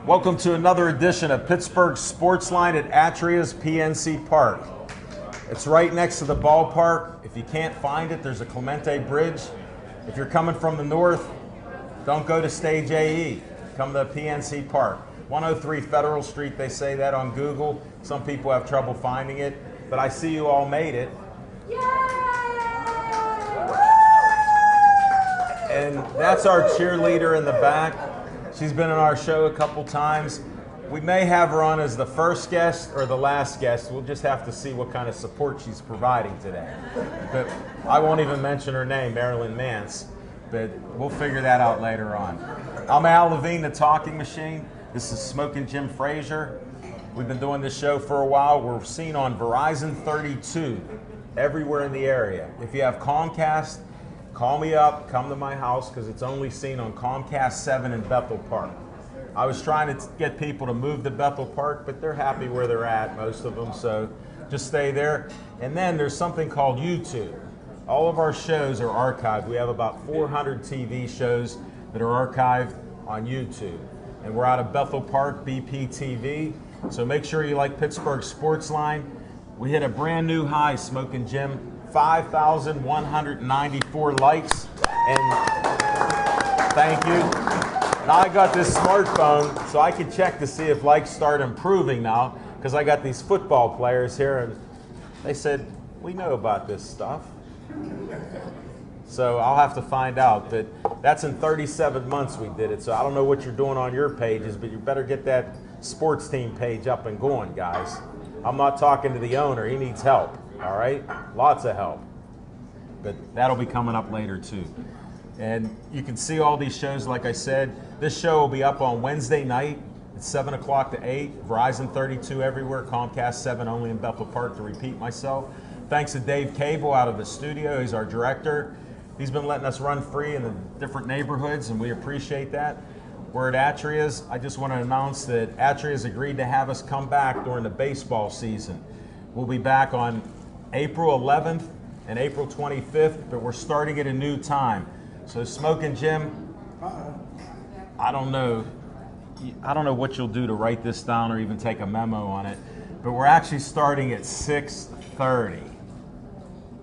Welcome to another edition of Pittsburgh Sports Line at Atria's PNC Park. It's right next to the ballpark. If you can't find it, there's a Clemente Bridge. If you're coming from the north, don't go to Stage AE. Come to PNC Park. 103 Federal Street, they say that on Google. Some people have trouble finding it, but I see you all made it. And that's our cheerleader in the back. She's been on our show a couple times. We may have her on as the first guest or the last guest. We'll just have to see what kind of support she's providing today. But I won't even mention her name, Marilyn Mance, but we'll figure that out later on. I'm Al Levine, the talking machine. This is Smoking Jim Frazier. We've been doing this show for a while. We're seen on Verizon 32 everywhere in the area. If you have Comcast, call me up, come to my house, because it's only seen on Comcast 7 in Bethel Park. I was trying to get people to move to Bethel Park, but they're happy where they're at, most of them, so just stay there. And then there's something called YouTube. All of our shows are archived. We have about 400 TV shows that are archived on YouTube. And we're out of Bethel Park, BPTV, so make sure you like Pittsburgh Sports Line. We hit a brand new high, Smoking Jim. 5,194 likes, and thank you. Now I got this smartphone, so I can check to see if likes start improving now, because I got these football players here, and they said, we know about this stuff. So I'll have to find out, but that's in 37 months we did it, so I don't know what you're doing on your pages, but you better get that sports team page up and going, guys. I'm not talking to the owner, he needs help. All right, lots of help, but that'll be coming up later too. And you can see all these shows, like I said. This show will be up on Wednesday night at 7 o'clock to 8, Verizon 32 everywhere, Comcast 7 only in Bethel Park, to repeat myself. Thanks to Dave Cable out of the studio, he's our director. He's been letting us run free in the different neighborhoods, and we appreciate that. We're at Atria's. I just want to announce that Atria's agreed to have us come back during the baseball season. We'll be back on April 11th and April 25th, but we're starting at a new time. So Smoking Jim, I don't know what you'll do to write this down or even take a memo on it, but we're actually starting at 6:30,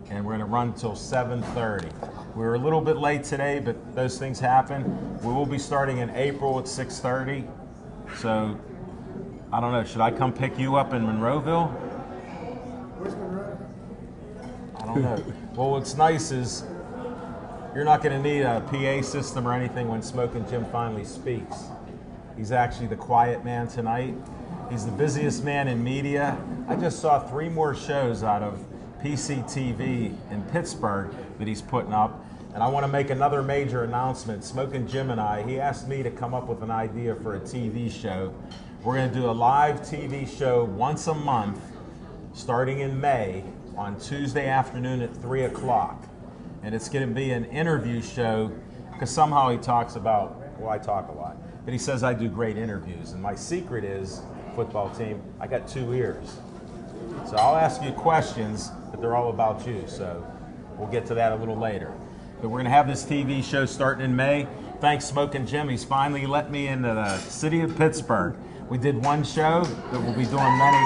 and we're going to run until 7:30. We were a little bit late today, but those things happen. We will be starting in April at 6:30, so I don't know, should I come pick you up in Monroeville? Where's Monroe? I don't know. Well, what's nice is you're not going to need a PA system or anything when Smoking Jim finally speaks. He's actually the quiet man tonight. He's the busiest man in media. I just saw 3 more shows out of PCTV in Pittsburgh that he's putting up. And I want to make another major announcement. Smoking Jim and he asked me to come up with an idea for a TV show. We're going to do a live TV show once a month starting in May on Tuesday afternoon at 3 o'clock. And it's going to be an interview show, because somehow he talks about, well, I talk a lot, but he says I do great interviews. And my secret is, football team, I got 2 ears. So I'll ask you questions, but they're all about you. So we'll get to that a little later. But we're going to have this TV show starting in May. Thanks, Smoking Jim. He's finally let me into the city of Pittsburgh. We did one show, but we'll be doing many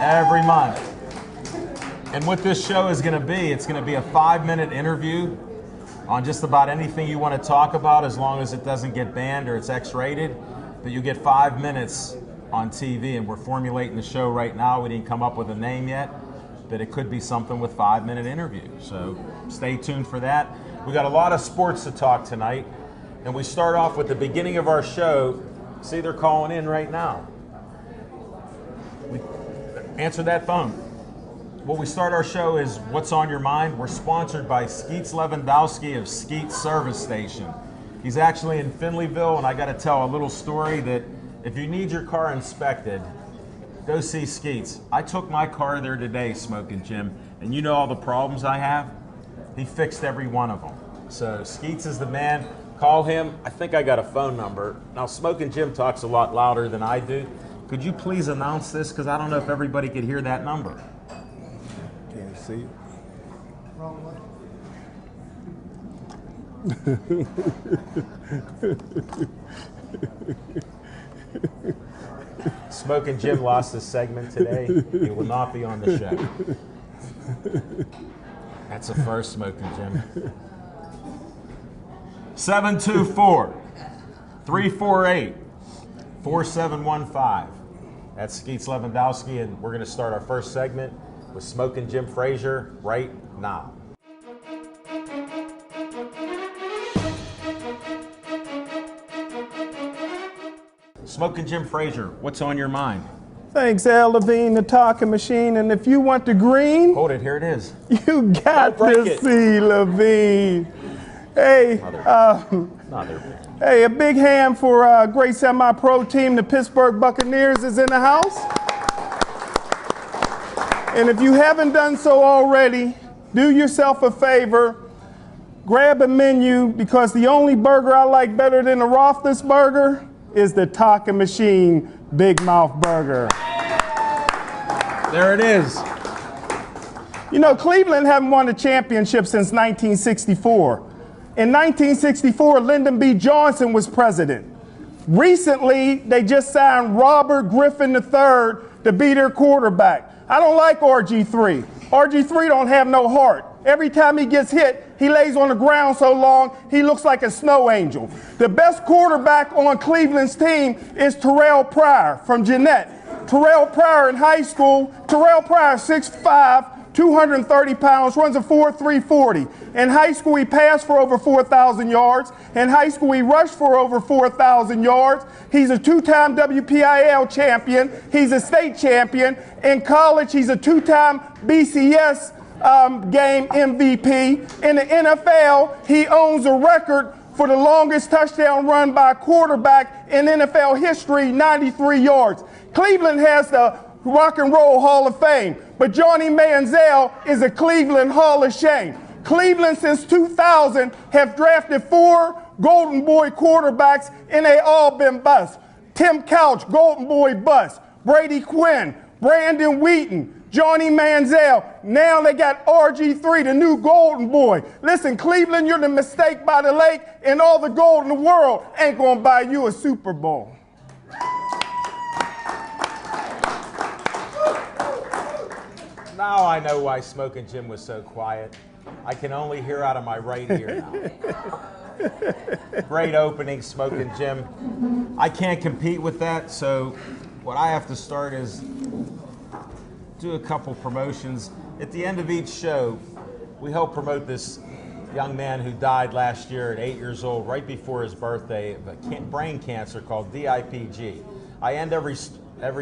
every month. And what this show is going to be, it's going to be a 5-minute interview on just about anything you want to talk about, as long as it doesn't get banned or it's X-rated. But you get 5 minutes on TV, and we're formulating the show right now. We didn't come up with a name yet, but it could be something with 5-minute interview. So stay tuned for that. We got a lot of sports to talk tonight, and we start off with the beginning of our show. See, they're calling in right now. Answer that phone. What we start our show is What's on Your Mind. We're sponsored by Skeets Lewandowski of Skeets Service Station. He's actually in Finleyville, and I got to tell a little story that if you need your car inspected, go see Skeets. I took my car there today, Smoking Jim, and you know all the problems I have? He fixed every one of them. So Skeets is the man. Call him. I think I got a phone number. Now, Smoking Jim talks a lot louder than I do. Could you please announce this? Because I don't know if everybody could hear that number. Can't see it. Wrong way. Smoking Jim lost his segment today. He will not be on the show. That's a first, Smoking Jim. 724-348-4715. That's Skeets Lewandowski, and we're going to start our first segment with Smoking Jim Frazier right now. Smoking Jim Frazier, what's on your mind? Thanks, Al Levine, the talking machine. And if you want the green, Hold it, here it is. you got Don't break to it. see Levine. Hey, hey, a big hand for a great semi-pro team. The Pittsburgh Buccaneers is in the house. And if you haven't done so already, do yourself a favor. Grab a menu, because the only burger I like better than the Roethlisberger is the Talking Machine Big Mouth Burger. There it is. You know, Cleveland haven't won a championship since 1964. In 1964, Lyndon B. Johnson was president. Recently, they just signed Robert Griffin III to be their quarterback. I don't like RG3. RG3 don't have no heart. Every time he gets hit, he lays on the ground so long, he looks like a snow angel. The best quarterback on Cleveland's team is Terrell Pryor from Jeanette. Terrell Pryor in high school, Terrell Pryor 6'5", 230 pounds, runs a 4.3 40. In high school, he passed for over 4,000 yards. In high school, he rushed for over 4,000 yards. He's a two-time WPIAL champion. He's a state champion. In college, he's a two-time BCS game MVP. In the NFL, he owns a record for the longest touchdown run by a quarterback in NFL history, 93 yards. Cleveland has the Rock and Roll Hall of Fame, but Johnny Manziel is a Cleveland Hall of Shame. Cleveland since 2000 have drafted 4 Golden Boy quarterbacks, and they all been bust. Tim Couch, Golden Boy bust. Brady Quinn, Brandon Wheaton, Johnny Manziel. Now they got RG3, the new Golden Boy. Listen, Cleveland, you're the mistake by the lake, and all the gold in the world ain't gonna buy you a Super Bowl. Now I know why Smoking Jim was so quiet. I can only hear out of my right ear now. Great opening, Smoking Jim. I can't compete with that, so what I have to start is do a couple promotions. At the end of each show, we help promote this young man who died last year at 8 years old, right before his birthday, of a brain cancer called DIPG. I end every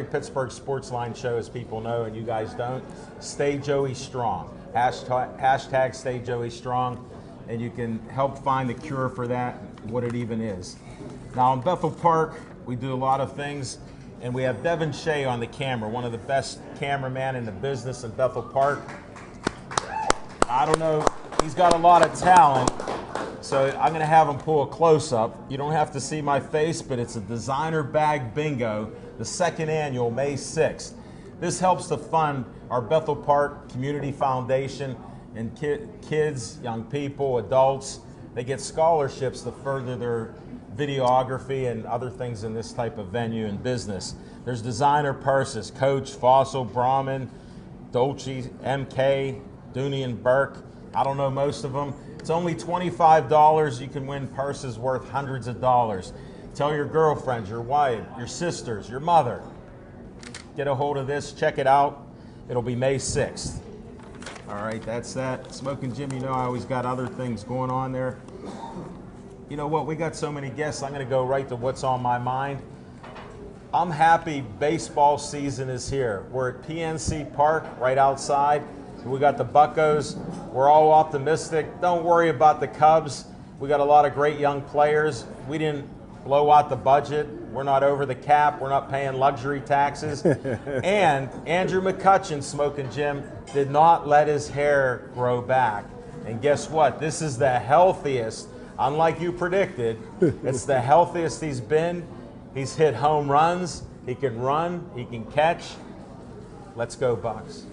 Pittsburgh Sports Line show, as people know, and you guys don't. Stay Joey Strong. Hashtag Stay Joey Strong, and you can help find the cure for that, what it even is. Now in Bethel Park, we do a lot of things, and we have Devin Shea on the camera, one of the best cameramen in the business in Bethel Park. I don't know, he's got a lot of talent, so I'm gonna have him pull a close-up. You don't have to see my face, but it's a designer bag bingo, the second annual, May 6th. This helps to fund our Bethel Park Community Foundation, and kids, young people, adults, they get scholarships to further their videography and other things in this type of venue and business. There's designer purses, Coach, Fossil, Brahmin, Dolce, MK, Dooney and Burke. I don't know most of them. It's only $25. You can win purses worth hundreds of dollars. Tell your girlfriends, your wife, your sisters, your mother. Get a hold of this, check it out. It'll be May 6th. All right, that's that. Smoking Jim, you know I always got other things going on there. You know what, we got so many guests, I'm gonna go right to what's on my mind. I'm happy baseball season is here. We're at PNC Park, right outside. We got the Buccos. We're all optimistic. Don't worry about the Cubs. We got a lot of great young players. We didn't blow out the budget. We're not over the cap. We're not paying luxury taxes. And Andrew McCutchen, Smoking Jim, did not let his hair grow back. And guess what? This is the healthiest, unlike you predicted, it's the healthiest he's been. He's hit home runs. He can run. He can catch. Let's go, Bucks.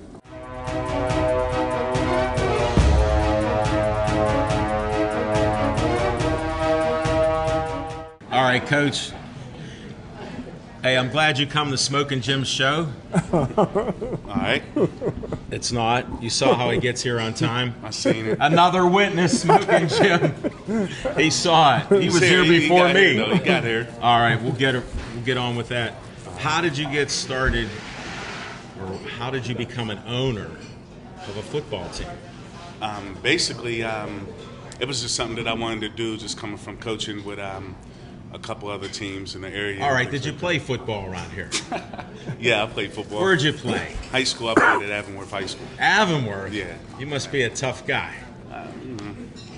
All right, Coach. Hey, I'm glad you come to Smoking Jim's show. All right. It's not. You saw how he gets here on time. I seen it. Another witness, Smoking Jim. He saw it. He was here before me. He got here. All right, we'll get on with that. How did you get started, or how did you become an owner of a football team? Basically, it was just something that I wanted to do, just coming from coaching with a couple other teams in the area. All right, did you play football around here? Yeah, I played football. Where'd you play? High school, I played at Avonworth High School. Avonworth? Yeah. You must be a tough guy. All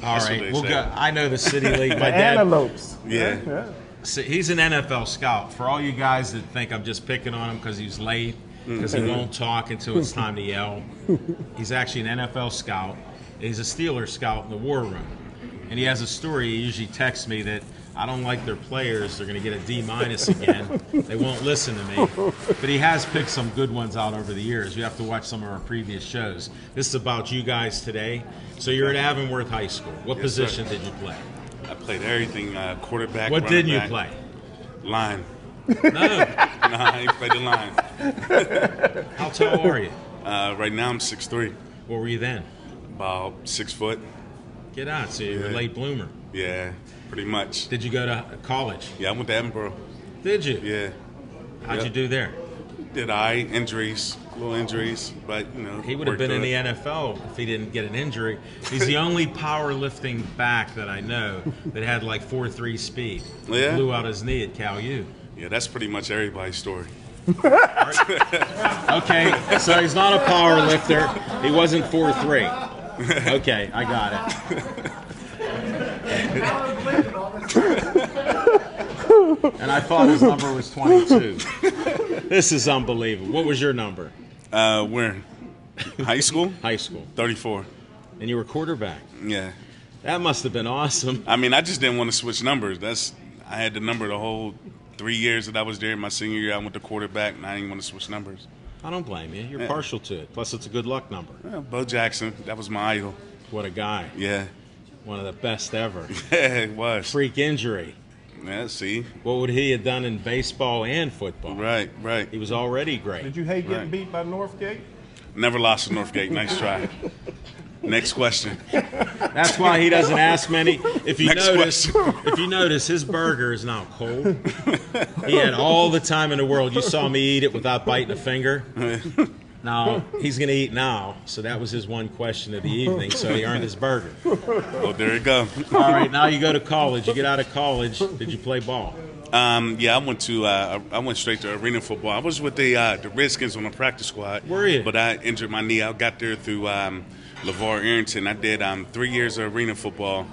That's right, what they we'll say. go. I know the City League. My dad, Antelopes. Yeah. so he's an NFL scout. For all you guys that think I'm just picking on him because he's late, because he won't talk until it's time to yell, he's actually an NFL scout. He's a Steelers scout in the war room. And he has a story. He usually texts me that I don't like their players. They're going to get a D- again. They won't listen to me. But he has picked some good ones out over the years. You have to watch some of our previous shows. This is about you guys today. So you're at Avonworth High School. What Yes, position sir. did you play? I played everything, quarterback, What running didn't you back, play? Line. No. Nah, I ain't played the line. How tall are you? Right now, I'm 6'3", What were you then? about 6 foot. Get out. So you're a Yeah. late bloomer. Yeah, pretty much. Did you go to college? Yeah, I went to Edinburgh. Did you? Yeah. How'd Yeah. you do there? Did I? Injuries, little injuries, but, you know. He would have worked been in through the it. NFL if he didn't get an injury. He's the only powerlifting back that I know that had like 4.3 speed. Yeah? Blew out his knee at Cal U. Yeah, that's pretty much everybody's story. Okay, so he's not a power lifter. He wasn't 4.3. Okay, I got it. And I thought his number was 22. This is unbelievable. What was your number? Where? High school? High school. 34. And you were quarterback. Yeah. That must have been awesome. I mean, I just didn't want to switch numbers. I had the number the whole 3 years that I was there. My senior year, I went to quarterback, and I didn't want to switch numbers. I don't blame you. You're Yeah. partial to it. Plus, it's a good luck number. Yeah, Bo Jackson, that was my idol. What a guy. Yeah. One of the best ever. Yeah, it was. Freak injury. Yeah, see? What would he have done in baseball and football? Right, right. He was already great. Did you hate getting Right. beat by Northgate? Never lost to Northgate. Nice try. Next question. That's why he doesn't ask many. If you Next notice, his burger is now cold. He had all the time in the world. You saw me eat it without biting a finger. Now he's going to eat now, so that was his one question of the evening. So he earned his burger. Oh, there you go. All right, now you go to college. You get out of college. Did you play ball? Yeah, I went straight to arena football. I was with the Redskins on the practice squad. Were you? But I injured my knee. I got there through LeVar Arrington. I did 3 years of arena football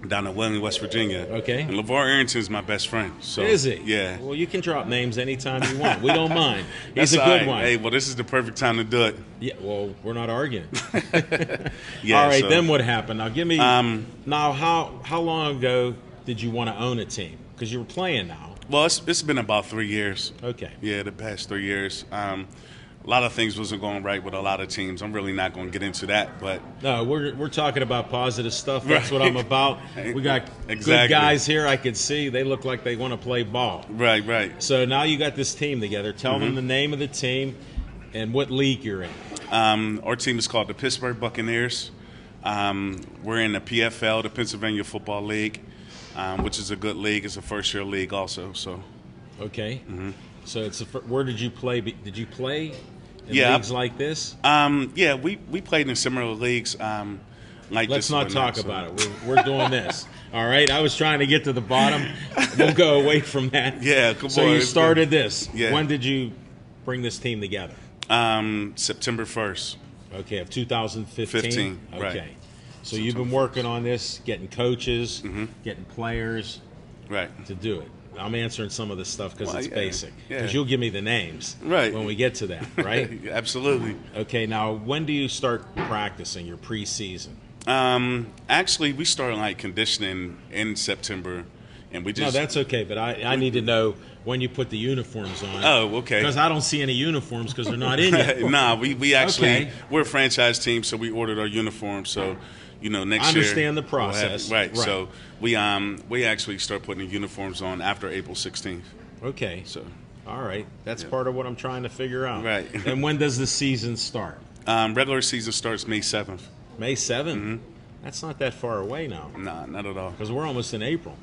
down in Wheeling, West Virginia. Okay. And LeVar Arrington is my best friend. So Is he? Yeah. Well, you can drop names anytime you want. We don't mind. He's That's a all good right. one. Hey, well, this is the perfect time to do it. Yeah. Well, we're not arguing. Yeah. All right. so, Then what happened? Now give me. Now how long ago did you want to own a team? Because you were playing now. Well, it's been about 3 years. Okay. Yeah, the past 3 years. A lot of things wasn't going right with a lot of teams. I'm really not going to get into that, but No, we're talking about positive stuff. That's Right. what I'm about. We got good Exactly. guys here. I could see they look like they want to play ball. right. So now you got this team together. Tell them the name of the team and what league you're in. Our team is called the Pittsburgh Buccaneers. We're in the PFL, the Pennsylvania Football League, which is a good league. It's a first-year league also. So Okay. So it's where did you play? Did you play in Yeah. leagues like this? yeah, we played in similar leagues. Like Let's this not one, talk so- about it. We're doing this. All right. I was trying to get to the bottom. We'll go away from that. Yeah, come So on, you it's started this. Yeah. When did you bring this team together? September 1st. Okay, of 2015. 15, Okay. right. So you've been working on this, getting coaches, Mm-hmm. getting players Right. to do it. I'm answering some of this stuff because Well, it's yeah, basic. yeah. Because you'll give me the names Right. when we get to that, right? Absolutely. Okay, now when do you start practicing your preseason? Actually, we started like conditioning in September, and we No, just that's okay, but I need to know when you put the uniforms on. Oh, okay. Because I don't see any uniforms because they're not in yet. Nah, we actually Okay. we're a franchise team, so we ordered our uniforms. So, next I year understand the we'll have- process. right. Right. So we actually start putting the uniforms on after April 16th. Okay. So All right. That's part of what I'm trying to figure out. Right. And when does the season start? Regular season starts May 7th. May 7th? That's not that far away now. Nah, not at all. Because we're almost in April.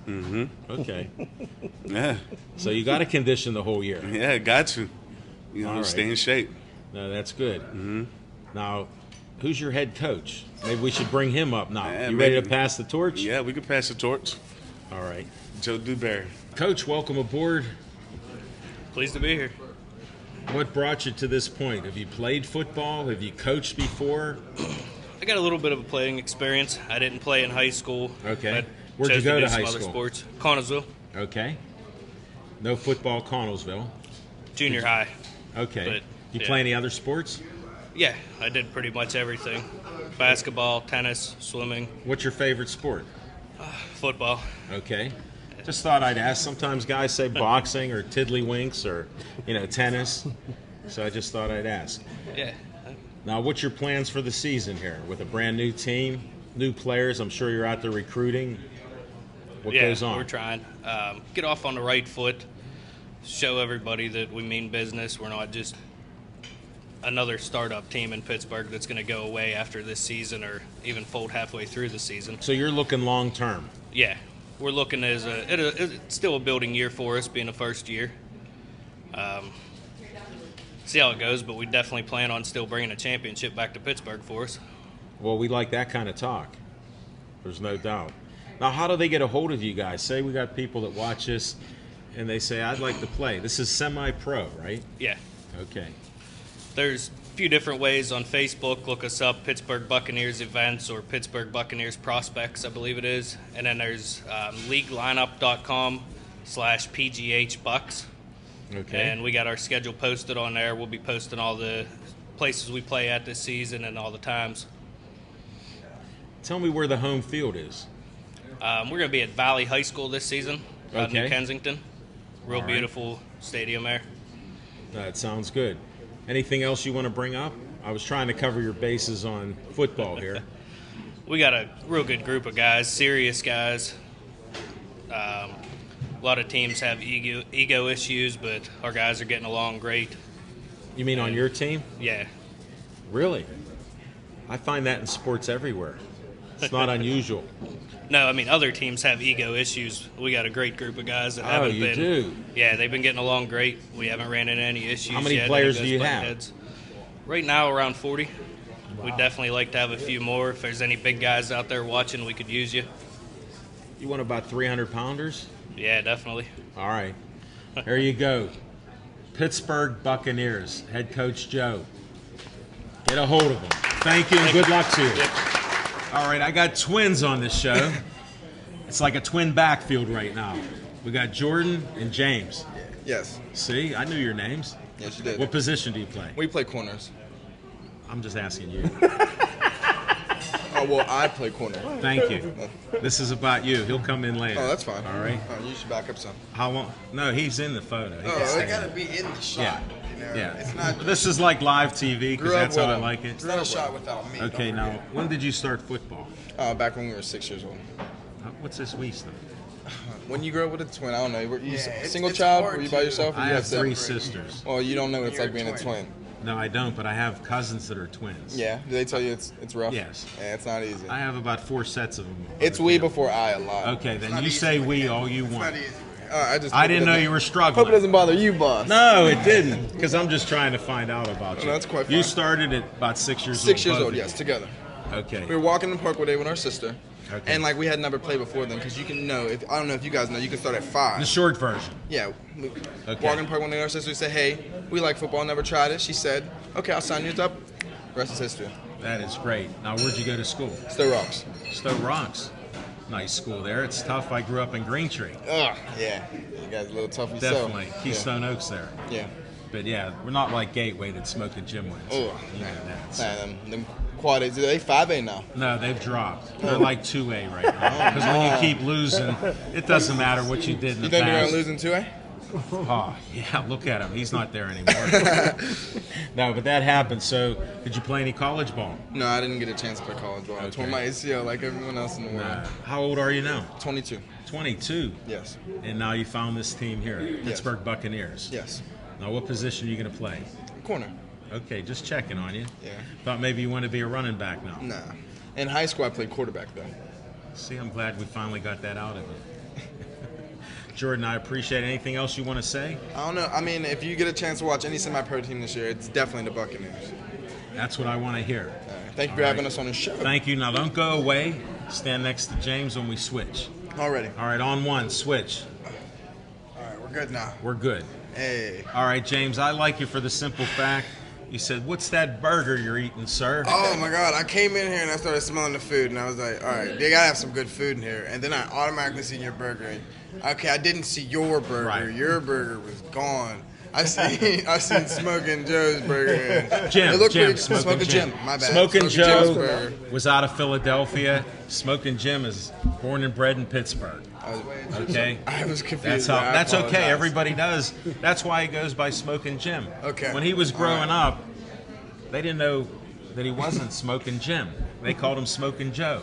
Okay. Yeah, So you got to condition the whole year. yeah, got to. You know, All right. stay in shape. No, that's good. Now, who's your head coach? Maybe we should bring him up now. Yeah, You ready to maybe. pass the torch? Yeah, we could pass the torch. All right. Joe Dewberry. Coach, welcome aboard. Pleased to be here. What brought you to this point? Have you played football? Have you coached before? I got a little bit of a playing experience. I didn't play in high school. Okay. I Where'd you chose go do to some high other school? Sports. Connellsville, Okay. No football, Connellsville. junior high. Okay. But, You yeah. play any other sports? Yeah, I did pretty much everything. Basketball, tennis, swimming, What's your favorite sport? football. Okay. Just thought I'd ask. Sometimes guys say boxing or tiddlywinks or, tennis. So I just thought I'd ask. Yeah. Now, what's your plans for the season here? With a brand new team, new players, I'm sure you're out there recruiting. What Yeah, goes on? we're trying. Get off on the right foot. Show everybody that we mean business. We're not just another startup team in Pittsburgh that's going to go away after this season or even fold halfway through the season. So you're looking long term. Yeah, we're looking as it's still a building year for us, being a first year. See how it goes, but we definitely plan on still bringing a championship back to Pittsburgh for us. Well, we like that kind of talk. There's no doubt. Now, how do they get a hold of you guys? Say we got people that watch this and they say, I'd like to play. This is semi-pro, right? Yeah, Okay. there's a few different ways on Facebook. Look us up, Pittsburgh Buccaneers Events or Pittsburgh Buccaneers Prospects, I believe it is. And then there's leaguelineup.com/PGH Bucks. Okay. And we got our schedule posted on there. We'll be posting all the places we play at this season and all the times. Tell me where the home field is. We're going to be at Valley High School this season out Okay. in Kensington. Real All right. beautiful stadium there. That sounds good. Anything else you want to bring up? I was trying to cover your bases on football here. We got a real good group of guys, serious guys. A lot of teams have ego issues, but our guys are getting along great. You mean on your team? Yeah. Really? I find that in sports everywhere. It's not unusual. No, I mean, other teams have ego issues. We got a great group of guys that haven't you been. do? Yeah, they've been getting along great. We haven't ran into any issues How many yet. players Any do you button have? heads. Right now, around 40. We'd definitely like to have a few more. If there's any big guys out there watching, we could use you. You want about 300 pounders? Yeah, definitely. All right. There you go. Pittsburgh Buccaneers, head coach Joe. Get a hold of him. Thank you and good luck to you. All right, I got twins on this show. It's like a twin backfield right now. We got Jordan and James. Yes. See, I knew your names. Yes, you did. What position do you play? We play corners. I'm just asking you. Oh, well, I play corner. Thank you. This is about you. He'll come in later. Oh, that's fine. All right. You should back up some. How long? No, he's in the photo. He can Oh, stay it gotta in. be in the shot. Yeah. You know? Yeah. It's not. This is like live TV because grew up that's how with I him. like it. It's not a shot without me. Okay, don't now forget. when did you start football? Back when we were 6 years old. What's this we stuff? When you grow up with a twin, I don't know. Were you it's- single it's child? hard Were you by to- yourself? Or I you have three separate? sisters. Well, you don't know what it's You're like being a a twin. twin. No, I don't, but I have cousins that are twins. Yeah. Do they tell you it's rough? Yes. Yeah, it's not easy. I have about 4 sets of them. It's we before I a lot. Okay, then you say we all you It's not want. easy. I just. I hope it didn't know doesn't- you were Hope it struggling. doesn't bother you, boss. No, it didn't, because I'm just trying to find out about you. No, that's quite You fine. started at about 6 years old. 6 years both old, of you. yes, together. Okay. We were walking in the park one day with our sister. Okay. And like we had never played before then, because you can know. If I don't know if you guys know, you can start at 5. The short version. Yeah. We Okay. walking in the park one day with our sister. We said, "Hey, we like football. Never tried it." She said, "Okay, I'll sign you up." Rest is history. That is great. Now, where'd you go to school? Stowe Rocks. Stowe Rocks. Nice school there. It's tough. I grew up in Greentree. Ugh. Yeah. You guys a little tough yourself. Definitely. Keystone Oaks there. Yeah. But yeah, we're not like Gateway that smoke the gym wins. Oh. You know that. So- Them quad A's. They 5A now. No, they've dropped. They're like 2A right now. Because when you keep losing, it doesn't matter what you did in You the think they're past. gonna lose in 2A? Oh, yeah, look at him. He's not there anymore. No, but that happened. So, did you play any college ball? No, I didn't get a chance to play college ball. I tore Okay. my ACL like everyone else in the world. How old are you now? 22. 22. Yes. And now you found this team here, Pittsburgh Buccaneers. Yes. Now, what position are you going to play? Corner. Okay, just checking on you. Yeah. Thought maybe you want to be a running back now. Nah. In high school, I played quarterback though. See, I'm glad we finally got that out of you. Jordan, I appreciate it. Anything else you want to say? I don't know. I mean, if you get a chance to watch any semi-pro team this year, it's definitely the Buccaneers. That's what I want to hear. Thank you for having us on the show. Thank you. Now, don't go away. Stand next to James when we switch. Already. All right, on one, switch. All right, we're good now. We're good. Hey. All right, James, I like you for the simple fact. You said, "What's that burger you're eating, sir?" Oh my God! I came in here and I started smelling the food, and I was like, "All right, they gotta have some good food in here." And then I automatically seen your burger. And, okay, I didn't see your burger. Right. Your burger was gone. I seen Smoking Joe's burger. And Jim, it looked Jim, pretty, Smoking Jim. Jim. My bad. Smoking Jim's Joe burger. was out of Philadelphia. Smoking Jim is born and bred in Pittsburgh. Okay, I was confused. That's okay. apologize. Everybody does. That's why he goes by Smoking Jim. Okay. When he was All growing right. up, they didn't know that he wasn't Smoking Jim. They called him Smoking Joe.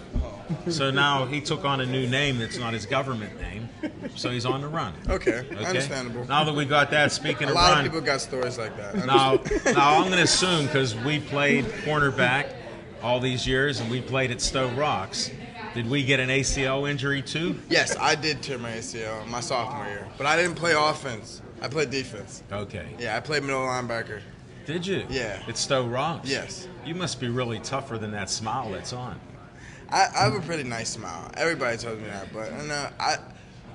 So now he took on a new name that's not his government name. So he's on the run. Okay, understandable. Now that we got that, speaking A of lot run, of people got stories like that. now I'm going to assume, because we played cornerback all these years and we played at Stowe Rocks, did we get an ACL injury too? Yes, I did tear my ACL my sophomore year, but I didn't play offense. I played defense. Okay. Yeah, I played middle linebacker. Did you? Yeah. At Stowe Rocks? Yes. You must be really tougher than that smile that's on. I have a pretty nice smile. Everybody tells me that, but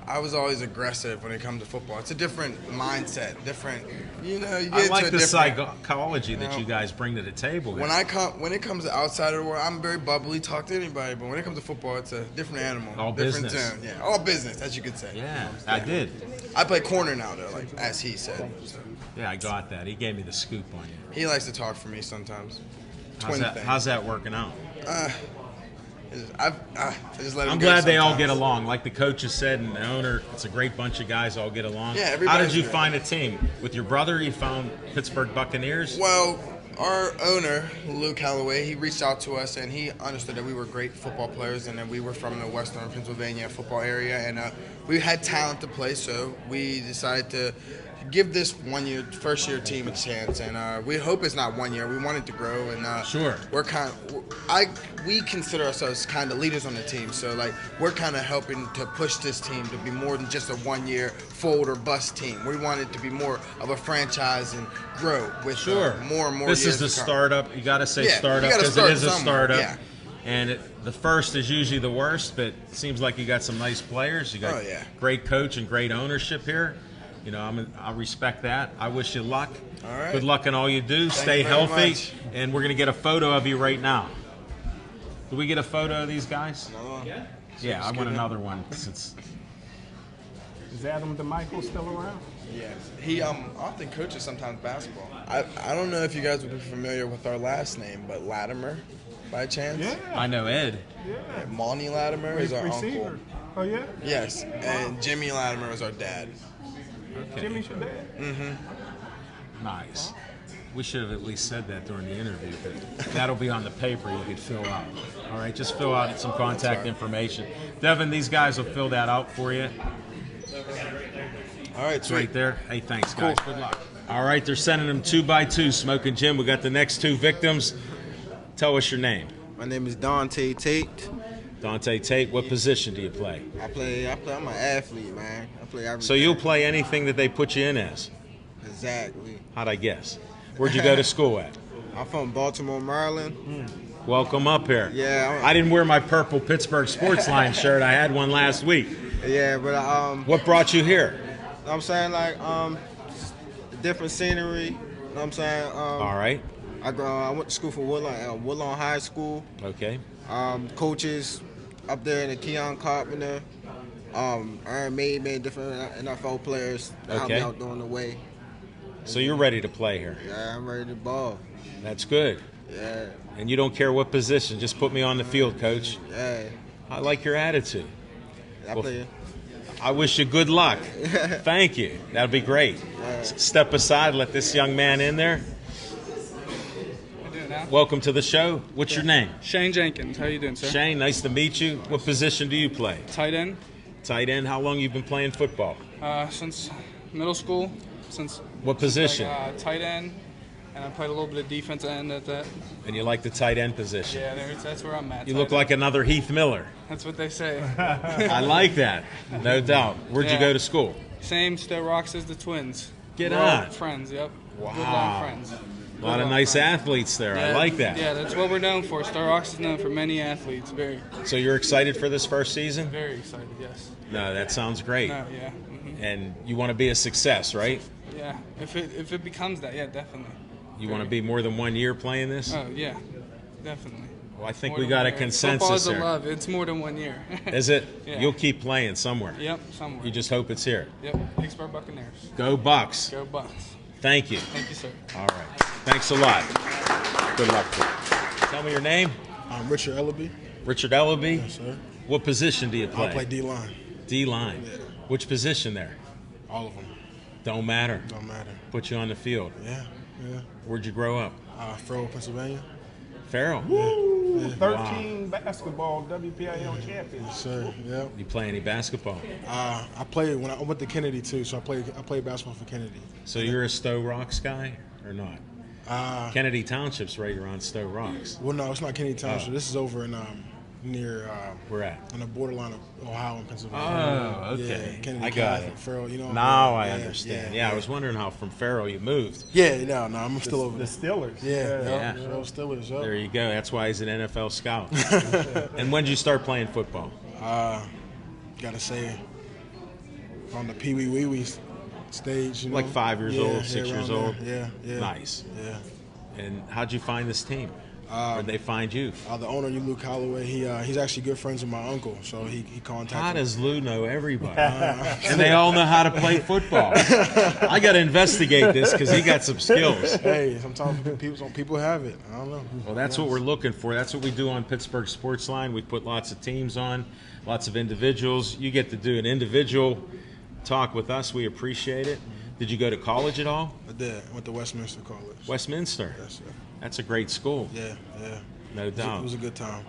I was always aggressive when it comes to football. It's a different mindset, different. You get I like into a the different. psychology that you guys bring to the table. When it comes to outside of the world, I'm very bubbly, talk to anybody. But when it comes to football, it's a different animal. All different business. Tune. Yeah, all business, as you could say. Yeah, I did. I play corner now, though, like as he said. So Yeah, I got that. He gave me the scoop on you. he likes to talk for me sometimes. Twin thing. How's that working out? I just let him I'm go glad they all get sometimes. along. Like the coaches said and the owner, it's a great bunch of guys all get along. Yeah, How everybody's did you great. find a team? With your brother, you found Pittsburgh Buccaneers? Well, our owner, Lou Calloway, he reached out to us and he understood that we were great football players and that we were from the Western Pennsylvania football area and we had talent to play, so we decided to give this first year team a chance, and we hope it's not 1 year. We want it to grow, and Sure. we consider ourselves kind of leaders on the team, so like we're kind of helping to push this team to be more than just a 1 year fold or bust team. We want it to be more of a franchise and grow with more and more. This is years the to come. startup. You got to say Yeah, you startup gotta because start it is a somewhere, startup. yeah. And the first is usually the worst, but it seems like you got some nice players. You got Oh, yeah. great coach and great ownership here. You know, I respect that. I wish you luck. All right. Good luck in all you do. Stay you very healthy. much. And we're going to get a photo of you right now. Do we get a photo of these guys? Yeah, I want another one since. Is Adam DeMichael still around? Yes, he often coaches sometimes basketball. I don't know if you guys would be familiar with our last name, but Latimer, by chance. I know Ed. Monty Latimer is our uncle. Oh, yeah? Yes, and Jimmy Latimer is our dad. Okay. Jimmy's your dad? Nice. We should have at least said that during the interview, but that'll be on the paper you could fill out. All right, just fill out some contact information. Devin, these guys will fill that out for you. All right, It's sweet. right there. Hey, thanks, guys. Good luck. All right, they're sending them 2 by 2, Smoking Jim. We got the next 2 victims. Tell us your name. My name is Dante Tate. Dante Tate, what position do you play? I'm an athlete, man. I play everything. So you'll play anything that they put you in as? Exactly. How'd I guess? Where'd you go to school at? I'm from Baltimore, Maryland. Welcome up here. Yeah. I didn't wear my purple Pittsburgh Sportsline shirt. I had one last week. Yeah, but What brought you here? I'm saying like different scenery. You know what I'm saying? All right. I went to school for Woodlawn High School. Okay. Coaches up there in the Keon Carpenter, Aaron Mayman, different NFL players that helped me Okay. out during the way. So you're ready to play here. Yeah, I'm ready to ball. That's good. Yeah, And you don't care what position. Just put me on the field, coach. yeah. I like your attitude. I Well, play. I wish you good luck. Thank you. That'll be great. Step aside, let this young man in there. Welcome to the show. What's your name? Shane Jenkins. How you doing, sir? Shane, nice to meet you. What position do you play? Tight end. Tight end. How long you been playing football? Since middle school. since. What position? Tight end, and I played a little bit of defense end at that. And you like the tight end position. Yeah, that's where I'm at. You tight look end. like another Heath Miller. That's what they say. I like that. No doubt. Where'd you Yeah. go to school? Same Stowe Rocks as the Twins. Get We're all on. friends, yep. Wow. Good long friends. A lot of nice athletes there. I like that. Yeah, that's what we're known for. Stowe Rocks is known for many athletes. So you're excited for this first season? Very excited, yes. No, that sounds great. No, yeah. Mm-hmm. And you want to be a success, right? Yeah, if it becomes that, yeah, definitely. You want to be more than 1 year playing this? Oh, yeah, definitely. Well, I think More we than got a 1 year. consensus Football's a here. love. It's more than 1 year. Is it? Yeah. You'll keep playing somewhere. Yep, somewhere. You just hope it's here. Yep, Pittsburgh Buccaneers. Go Bucks. Go Bucks. Thank you. Thank you, sir. All right. Thanks a lot. Good luck to you. Tell me your name. I'm Richard Ellaby. Richard Ellaby. Yes, sir. What position do you play? I play D-line. D-line. Yeah. Which position there? All of them. Don't matter. Don't matter. Put you on the field. Yeah, yeah. Where'd you grow up? Farrell, Pennsylvania. Farrell. Woo! 13 basketball WPIL champions. Yes, sir. Yeah. You play any basketball? I played when I went to Kennedy too, so I played basketball for Kennedy. So you're a Stowe Rocks guy or not? Kennedy Township's right around Stowe Rocks. Well, no, it's not Kennedy Township. This is over in near Where at? on the borderline of Ohio and Pennsylvania. Oh, okay. Yeah, Kennedy I got Catholic, it. Farrell, you know. Now I yeah, understand. Yeah, I was wondering how from Farrell you moved. Yeah, no, I'm still over The there. Steelers. Yeah, Yeah. Farrell Steelers. Yep. There you go. That's why he's an NFL scout. And when did you start playing football? Gotta say, on the Pee Wee Wee Wee stage, you know. Like 5 years old, 6 years around old? there. Yeah. Nice. Yeah. And how'd you find this team? Or they find you? The owner, Luke Holloway, he's actually good friends with my uncle, so he contacted How me. does Lou know everybody? And they all know how to play football. I got to investigate this because he got some skills. Hey, sometimes people have it. I don't know. Well, that's what we're looking for. That's what we do on Pittsburgh Sportsline. We put lots of teams on, lots of individuals. You get to do an individual talk with us. We appreciate it. Did you go to college at all? I did. I went to Westminster College. Westminster. Yes, sir. That's a great school. Yeah. No doubt. It was a good time.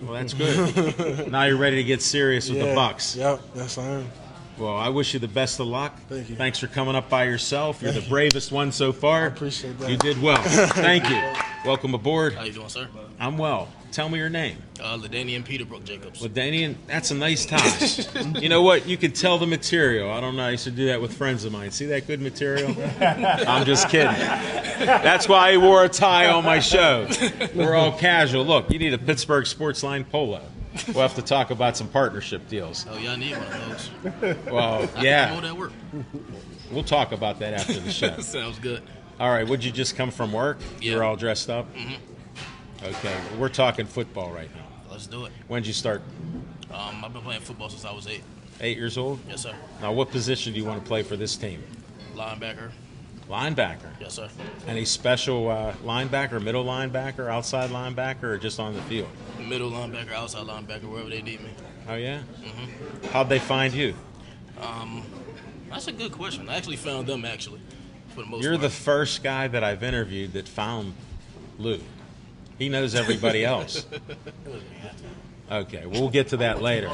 Well, that's good. Now you're ready to get serious with the Bucks. Yep. Yes, I am. Well, I wish you the best of luck. Thank you. Thanks for coming up by yourself. You're the bravest one so far. I appreciate that. You did well. Thank you. Welcome aboard. How you doing, sir? I'm well. Tell me your name. LaDanian Peterbrook Jacobs. LaDanian, that's a nice tie. You know what? You can tell the material. I don't know. I used to do that with friends of mine. See that good material? I'm just kidding. That's why I wore a tie on my show. We're all casual. Look, you need a Pittsburgh Sportsline polo. We'll have to talk about some partnership deals. Oh, y'all need one of those. Well, I yeah. can that work. We'll talk about that after the show. Sounds good. All right, would you just come from work? Yeah. You're all dressed up? Mm-hmm. Okay, we're talking football right now. Let's do it. When did you start? I've been playing football since I was 8. 8 years old? Yes, sir. Now, what position do you want to play for this team? Linebacker. Linebacker. Yes, sir. Any special linebacker, middle linebacker, outside linebacker, or just on the field? Middle linebacker, outside linebacker, wherever they need me. Oh, yeah? Mm-hmm. How'd they find you? That's a good question. I actually found them, actually, for the most You're part. the first guy that I've interviewed that found Lou. He knows everybody else. Okay, we'll get to that later.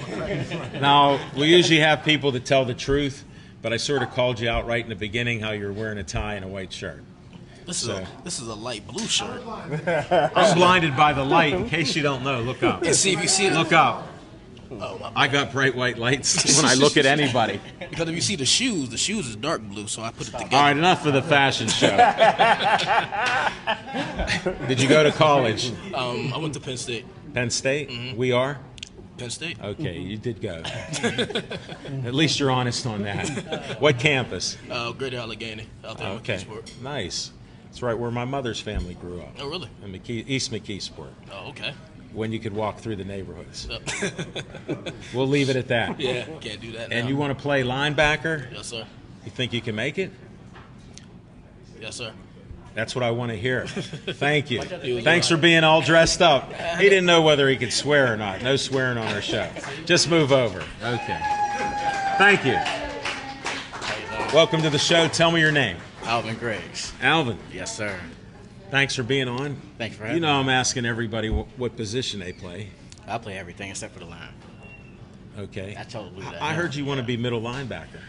Now, we usually have people that tell the truth, but I sort of called you out right in the beginning how you're wearing a tie and a white shirt. This is a light blue shirt. I'm blinded by the light. In case you don't know, look up. And see if you see it. Look up. Oh, I got bright white lights when I look at anybody. Because if you see the shoes is dark blue, so I put it together. All right, enough of the fashion show. Did you go to college? I went to Penn State. Penn State? Mm-hmm. We are? Penn State. Okay, you did go. At least you're honest on that. What campus? Greater Allegheny, out there in Okay, McKeesport. nice. That's right where my mother's family grew up. Oh, really? In East McKeesport, Oh, okay. when you could walk through the neighborhoods. Yep. We'll leave it at that. Yeah, can't do that now. And you want to play linebacker? Yes, sir. You think you can make it? Yes, sir. That's what I want to hear. Thank you. was Thanks for being all dressed up. He didn't know whether he could swear or not. No swearing on our show. Just move over. Okay. Thank you. Welcome to the show. Tell me your name. Alvin Greggs. Alvin. Yes, sir. Thanks for being on. Thanks for having You know me. I'm asking everybody what position they play. I play everything except for the line. Okay. I told Lou that. I heard you want to be middle linebacker.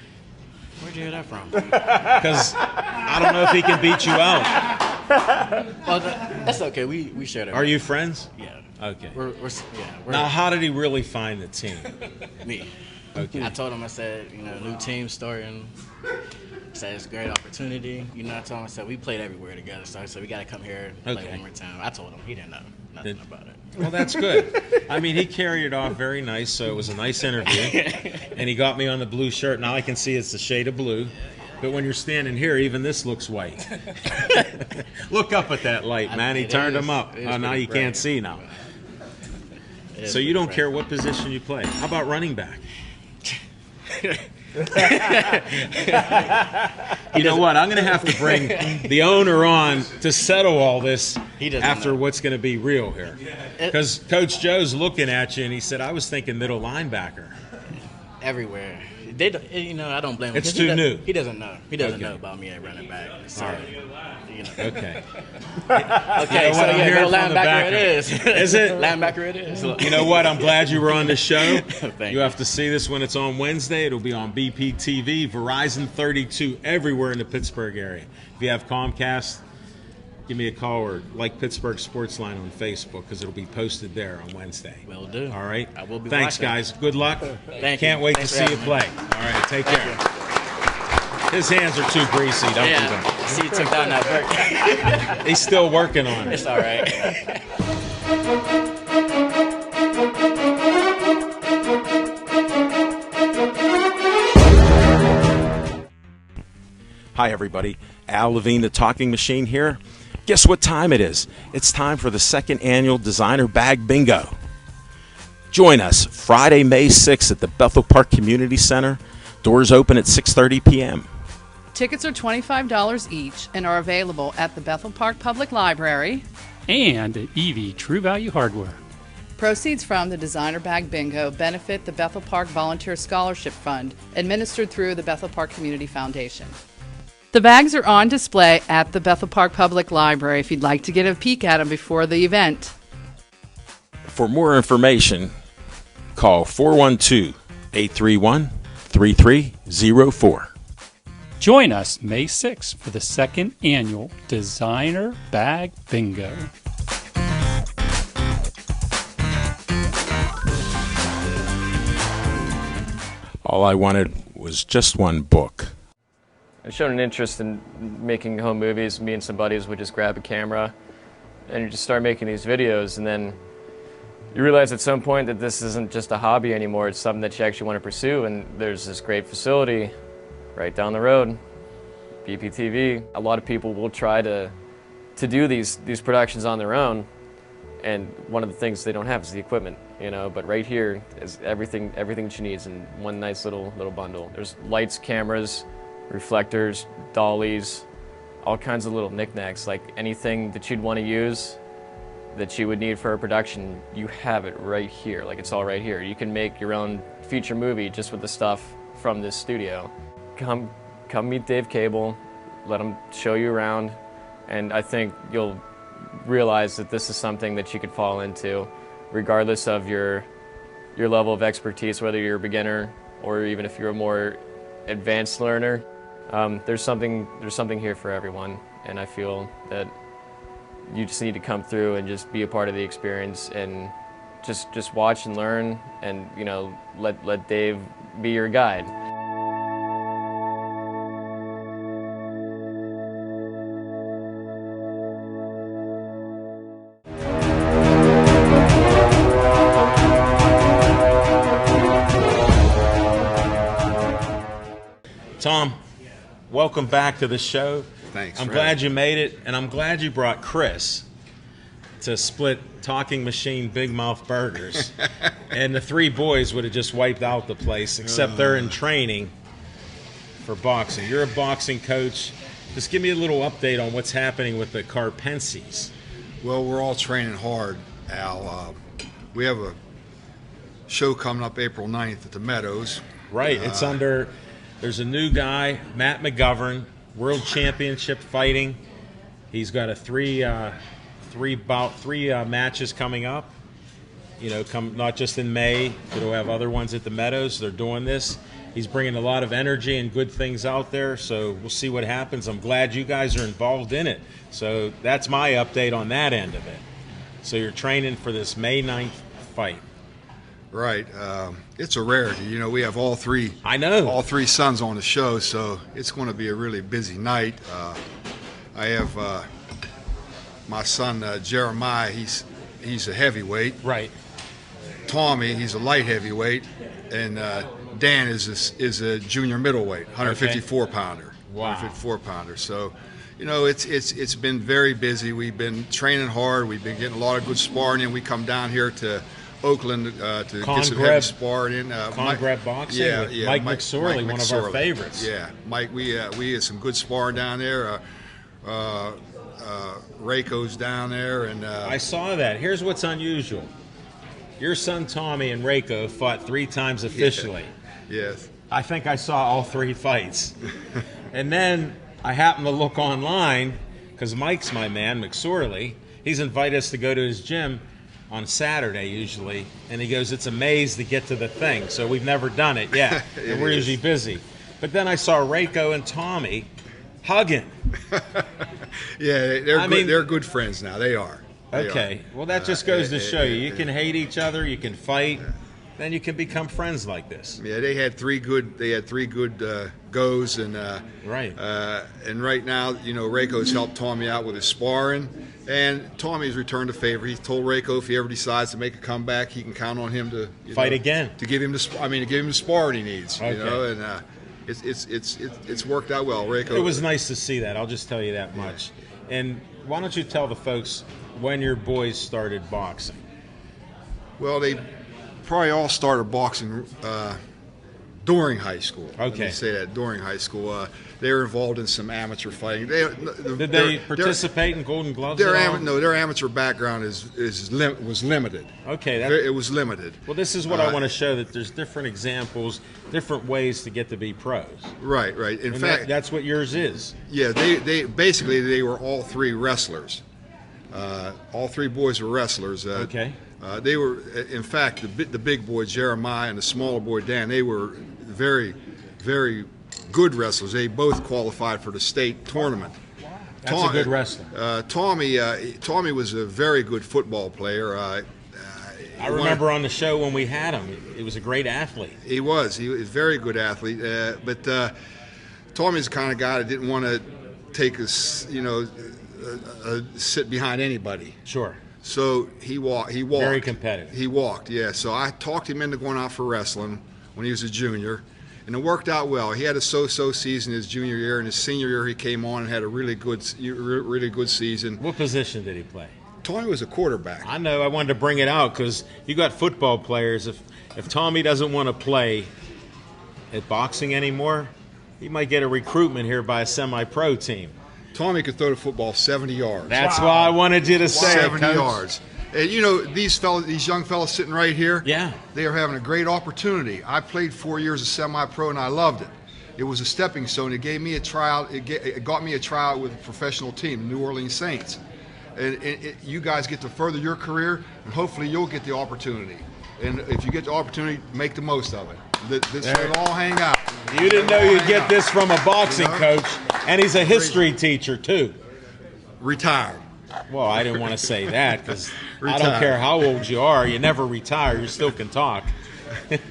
Where'd you hear that from? Because I don't know if he can beat you out. Well, that's okay. We share that. Are you friends? Yeah. Okay. We're Now, how did he really find the team? me. Okay. I told him, I said, new team starting. I said it's a great opportunity. I told him, I said we played everywhere together, so I said we got to come here and play one more time. I told him, he didn't know nothing about it. Well, that's good. I mean, he carried it off very nice, so it was a nice interview. And he got me on the blue shirt. Now I can see it's the shade of blue. But when you're standing here, even this looks white. Look up at that light, man. He turned them up. Oh, now you can't see now. So you don't care what position you play. How about running back? You know what? I'm going to have to bring the owner on to settle all this after what's going to be real here. Because Coach Joe's looking at you, and he said, I was thinking middle linebacker. Everywhere. I don't blame him. It's too new. He doesn't know. He doesn't know about me at running back. So, All right. Okay, Okay. so yeah, go linebacker it is. Is it? Linebacker it is. You know what? I'm glad you were on the show. Thank You have to see this when it's on Wednesday. It'll be on BPTV, Verizon 32, everywhere in the Pittsburgh area. If you have Comcast, give me a call or like Pittsburgh Sportsline on Facebook because it'll be posted there on Wednesday. Will do. All right. I will be Thanks, watching. guys. Good luck. Thank Can't you. wait Thanks to for see you having play. me. All right. Take Thank care. His hands are too greasy. Don't do Yeah. them. See, you took down that vert. He's still working on it. It's all right. Hi, everybody. Al Levine, the Talking Machine here. Guess what time it is? It's time for the second annual Designer Bag Bingo. Join us Friday, May 6th at the Bethel Park Community Center. Doors open at 6:30 p.m. Tickets are $25 each and are available at the Bethel Park Public Library and at EV True Value Hardware. Proceeds from the Designer Bag Bingo benefit the Bethel Park Volunteer Scholarship Fund, administered through the Bethel Park Community Foundation. The bags are on display at the Bethel Park Public Library if you'd like to get a peek at them before the event. For more information, call 412-831-3304. Join us May 6th for the second annual Designer Bag Bingo. All I wanted was just one book. I've shown an interest in making home movies. Me and some buddies would just grab a camera and you just start making these videos, and then you realize at some point that this isn't just a hobby anymore. It's something that you actually want to pursue, and there's this great facility right down the road, BPTV. A lot of people will try to do these productions on their own, and one of the things they don't have is the equipment, but right here is everything she needs in one nice little bundle. There's lights, cameras, reflectors, dollies, all kinds of little knickknacks, like anything that you'd want to use that you would need for a production, you have it right here. Like, it's all right here. You can make your own feature movie just with the stuff from this studio. Come meet Dave Cable, let him show you around, and I think you'll realize that this is something that you could fall into regardless of your level of expertise, whether you're a beginner or even if you're a more advanced learner. There's something here for everyone, and I feel that you just need to come through and just be a part of the experience and just watch and learn, and let Dave be your guide. Tom, welcome back to the show. Thanks. I'm glad you made it, and I'm glad you brought Chris to split Talking Machine Big Mouth Burgers. And the three boys would have just wiped out the place, except they're in training for boxing. You're a boxing coach. Just give me a little update on what's happening with the Carpensis. Well, we're all training hard, Al. We have a show coming up April 9th at the Meadows. Right. It's there's a new guy, Matt McGovern, World Championship fighting. He's got three matches coming up. Not just in May. We'll have other ones at the Meadows. They're doing this. He's bringing a lot of energy and good things out there, so we'll see what happens. I'm glad you guys are involved in it. So that's my update on that end of it. So you're training for this May 9th fight. Right. It's a rarity. You know, we have all three. I know. All three sons on the show, so it's going to be a really busy night. I have my son Jeremiah. He's a heavyweight. Right. Tommy, he's a light heavyweight, and Dan is a junior middleweight, 154 pounder. Wow. 154 pounder. So, you know, it's been very busy. We've been training hard. We've been getting a lot of good sparring in. We come down here to Oakland to get some heavy sparring in. Congreb Boxing with Mike McSorley, one of our favorites. Yeah, Mike, we had some good sparring down there. Rayco's down there, and I saw that. Here's what's unusual. Your son Tommy and Rayco fought 3 times officially. Yes. I think I saw all 3 fights. And then I happened to look online, because Mike's my man, McSorley. He's invited us to go to his gym on Saturday usually, and he goes, it's a maze to get to the thing, so we've never done it yet, and we're usually busy. But then I saw Rayco and Tommy hugging. Yeah, they're good friends now. They are. Okay, well that just goes to show you. You can hate each other, you can fight, then you can become friends like this. Yeah, they had 3 good goes, and right. And right now, you know, Rayco's helped Tommy out with his sparring. And Tommy's returned a favor. He's told Rayco if he ever decides to make a comeback, he can count on him to fight again. To give him the sparring he needs. Okay. You know, and it's worked out well. Rayco. It was nice to see that. I'll just tell you that much. And why don't you tell the folks when your boys started boxing? Well, they probably all started boxing during high school. Okay. Let me say that, during high school. They were involved in some amateur fighting. Did they participate in Golden Gloves at all? No, their amateur background was limited. Okay. It was limited. Well, this is what I want to show, that there's different examples, different ways to get to be pros. Right, right. In fact, that's what yours is. Yeah, they basically were all 3 wrestlers. All 3 boys were wrestlers. Okay. They were, in fact, the big boy Jeremiah and the smaller boy Dan. They were very, very good wrestlers. They both qualified for the state tournament. That's a good wrestler. Tommy was a very good football player. I remember on the show when we had him. He was a great athlete. He was a very good athlete. But Tommy's the kind of guy that didn't want to take us, sit behind anybody. Sure. So he walked. Very competitive. He walked, yeah. So I talked him into going out for wrestling when he was a junior, and it worked out well. He had a so-so season his junior year, and his senior year he came on and had a really good season. What position did he play? Tommy was a quarterback. I know. I wanted to bring it out because you got football players. If Tommy doesn't want to play at boxing anymore, he might get a recruitment here by a semi-pro team. Tommy could throw the football 70 yards. That's why I wanted you to say 70 it, yards. And you know, these young fellas sitting right here, yeah, they are having a great opportunity. I played 4 years as semi-pro and I loved it. It was a stepping stone. It gave me a tryout. It got me a tryout with a professional team, the New Orleans Saints. And you guys get to further your career, and hopefully you'll get the opportunity. And if you get the opportunity, make the most of it. This will all hang out. You didn't know you'd get this from a boxing coach, and he's a history teacher too. Retired. Well, I didn't want to say that because I don't care how old you are. You never retire. You still can talk.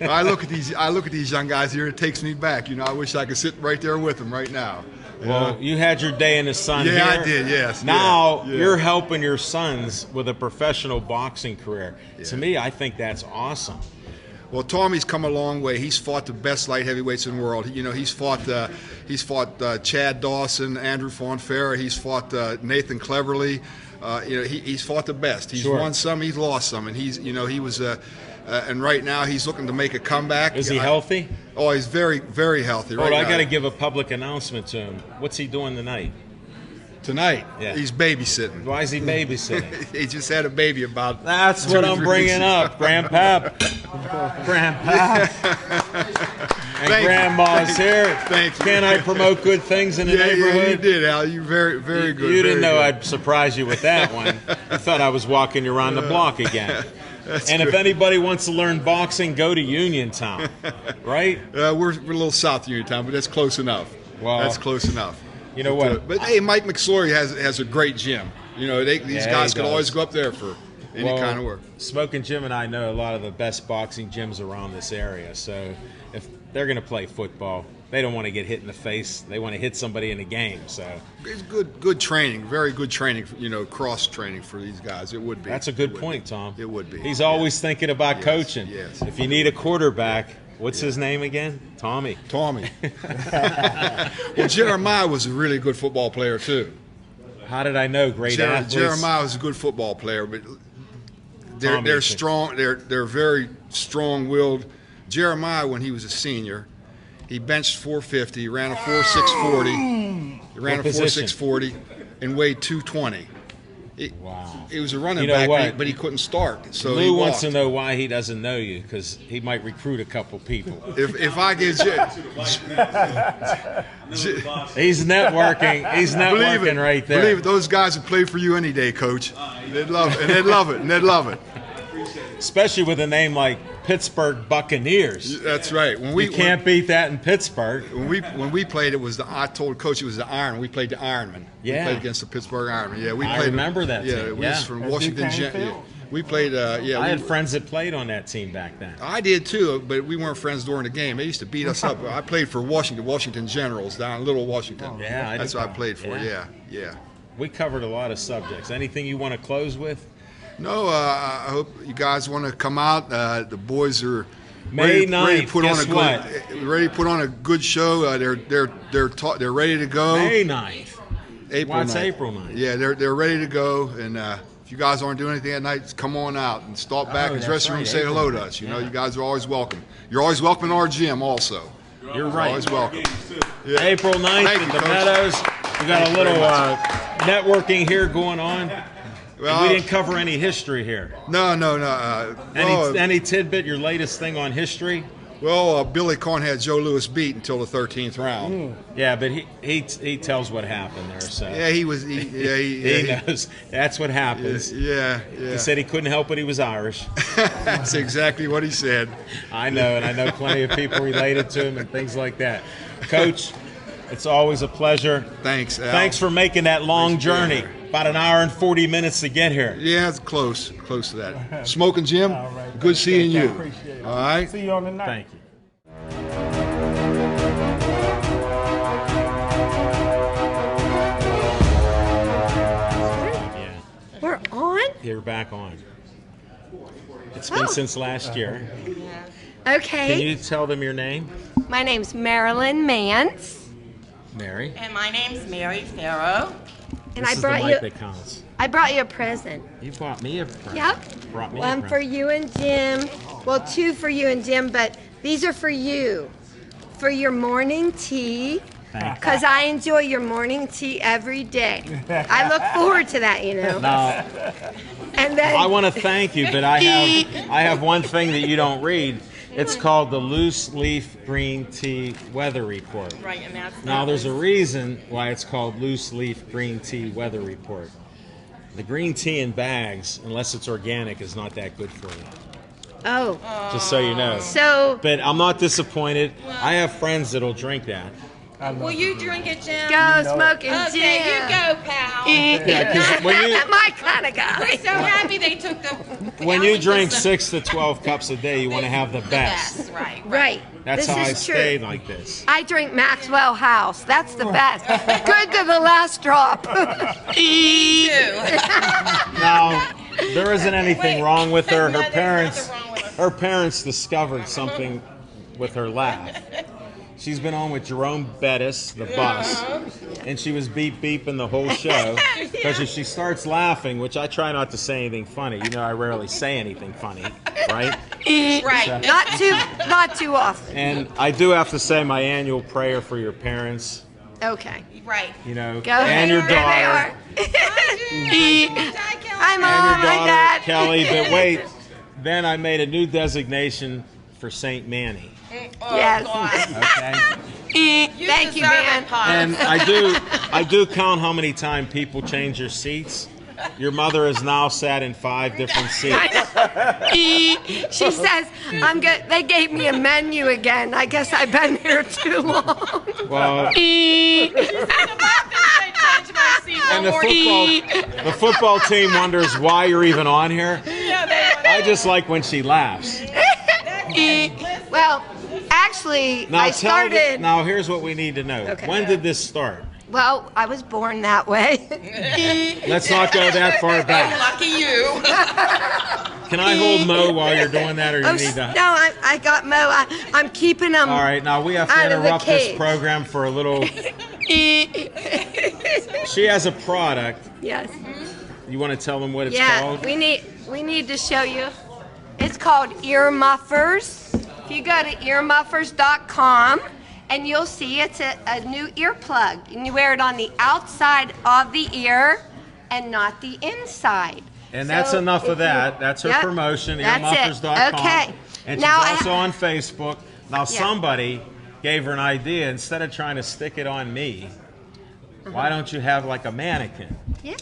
I look at these young guys here. It takes me back. You know, I wish I could sit right there with them right now. Well, you had your day in the sun here. Yeah, I did, yes. Now you're helping your sons with a professional boxing career. Yeah. To me, I think that's awesome. Well, Tommy's come a long way. He's fought the best light heavyweights in the world. You know, he's fought Chad Dawson, Andrew Fonfara. He's fought Nathan Cleverly. He's fought the best. He's won some, he's lost some, and he was. And right now he's looking to make a comeback. Is he healthy? Oh, he's very, very healthy. Right now. I got to give a public announcement to him. What's he doing tonight? Tonight, he's babysitting. Why is he babysitting? He just had a baby about. That's what I'm bringing up, Grandpap. Grandpap. And Grandma's here. Thank you. Can I promote good things in the neighborhood? Yeah, you did, Al. You very, very good. You didn't know I'd surprise you with that one. You thought I was walking you around the block again. And if anybody wants to learn boxing, go to Uniontown, right? We're a little south of Uniontown, but that's close enough. Well, that's close enough. You know what? But hey, Mike McSorley has a great gym. You know, these guys could always go up there for any kind of work. Smoking Jim and I know a lot of the best boxing gyms around this area. So if they're going to play football, they don't want to get hit in the face. They want to hit somebody in the game. So it's good training, very good training. You know, cross training for these guys. It would be. That's a good point, Tom. It would be. He's always thinking about coaching. Yes. If you need a quarterback, what's his name again? Tommy. Well, Jeremiah was a really good football player too. How did I know? Great athletes. Jeremiah was a good football player, but they're strong. They're very strong-willed. Jeremiah, when he was a senior, he benched 450, ran a 4.640. He ran a 4.640 and weighed 220. Wow. He was a running back, but he couldn't start. So Lou wants to know why he doesn't know you, because he might recruit a couple people. If I get he's networking. He's networking right there. Believe it, those guys would play for you any day, Coach. They'd love it, and they'd love it, and they'd love it. Especially with a name like Pittsburgh Buccaneers. That's right. You can't beat that in Pittsburgh. When we played, I told Coach it was the Iron. We played the Ironman. Yeah. We played against the Pittsburgh Ironman. Yeah, I remember that team. Yeah, we was from Washington. We played. I had friends that played on that team back then. I did too, but we weren't friends during the game. They used to beat us up. I played for Washington Generals down in Little Washington. Yeah, that's what I played for. Yeah. We covered a lot of subjects. Anything you want to close with? No, I hope you guys want to come out. The boys are May 9th. Ready to put on a good show. They're ready to go. May 9th. April 9th. April 9th? Yeah, they're ready to go. And if you guys aren't doing anything at night, come on out and stop back in the dressing room and say hello to us. You know, you guys are always welcome. You're always welcome in our gym also. You're right. Always welcome. Yeah. April 9th in the Meadows. We got a little networking here going on. Well, we didn't cover any history here. No. Any tidbit, your latest thing on history? Well, Billy Conn had Joe Louis beat until the 13th round. Yeah, but he tells what happened there. So yeah, he knows. That's what happens. Yeah. He said he couldn't help it. He was Irish. That's exactly what he said. I know, and I know plenty of people related to him and things like that. Coach, it's always a pleasure. Thanks, Al. Thanks for making that long journey. About an hour and 40 minutes to get here. Yeah, it's close to that. Smoking Jim, good seeing you. Appreciate it. All right. See you on the night. Thank you. We're on? You're back on. It's been since last year. Okay. Can you tell them your name? My name's Marilyn Mance. Mary. And my name's Mary Farrow. And this I is brought the mic that counts. I brought you a present. You brought me a present. Yep. Brought me a One present. for you and Jim. Well, two for you and Jim, but these are for you. For your morning tea. Because I enjoy your morning tea every day. I look forward to that, you know. No. And then I want to thank you, but I have one thing that you don't read. It's called the Loose Leaf Green Tea Weather Report. Right, and that's Now, there's a reason why it's called Loose Leaf Green Tea Weather Report. The green tea in bags, unless it's organic, is not that good for you. Oh. Just so you know. So. But I'm not disappointed. I have friends that'll drink that. Will you drink it, Jim? Go smoking Jim. Okay, you go, pal. Yeah, 'cause when you- my kind of guy. We're so happy they took the. When you drink 6 to 12 cups a day, you want to have the best. Right. That's This how I is true. stay like this. I drink Maxwell House. That's the best. Good to the last drop. Me too. Now, there isn't anything wrong with her. Her parents discovered something with her laugh. She's been on with Jerome Bettis, the bus, and she was beeping the whole show because if she starts laughing, which I try not to say anything funny, you know I rarely say anything funny, right? Right. So- Not too often. And I do have to say my annual prayer for your parents, Okay. Right. you know, Go ahead. and your There they daughter, I'm and all your my daughter dad. Kelly. But wait, then I made a new designation for Saint Manny. Yes. Okay. Thank you, man. And I do count how many times people change your seats. Your mother has now sat in 5 different seats. She says, "I'm good." They gave me a menu again. I guess I've been here too long. Well, and the football team wonders why you're even on here. I just like when she laughs. Well, actually, Now I started. Now here's what we need to know. Okay. When did this start? Well, I was born that way. Let's not go that far back. Lucky you. Can I hold Mo while you're doing that, or you need to? No, I got Mo. I'm keeping him. All right, now we have to out of the interrupt this cage. program for a little. She has a product. Yes. You want to tell them what it's Yeah, called? we need to show you. It's called ear muffers. If you go to earmuffers.com, and you'll see it's a new earplug, and you wear it on the outside of the ear and not the inside. And that's enough of that. That's her Yep, promotion, that's it. earmuffers.com. Okay. And Now she's also on Facebook. Now, somebody gave her an idea. Instead of trying to stick it on me, why don't you have like a mannequin? Yeah.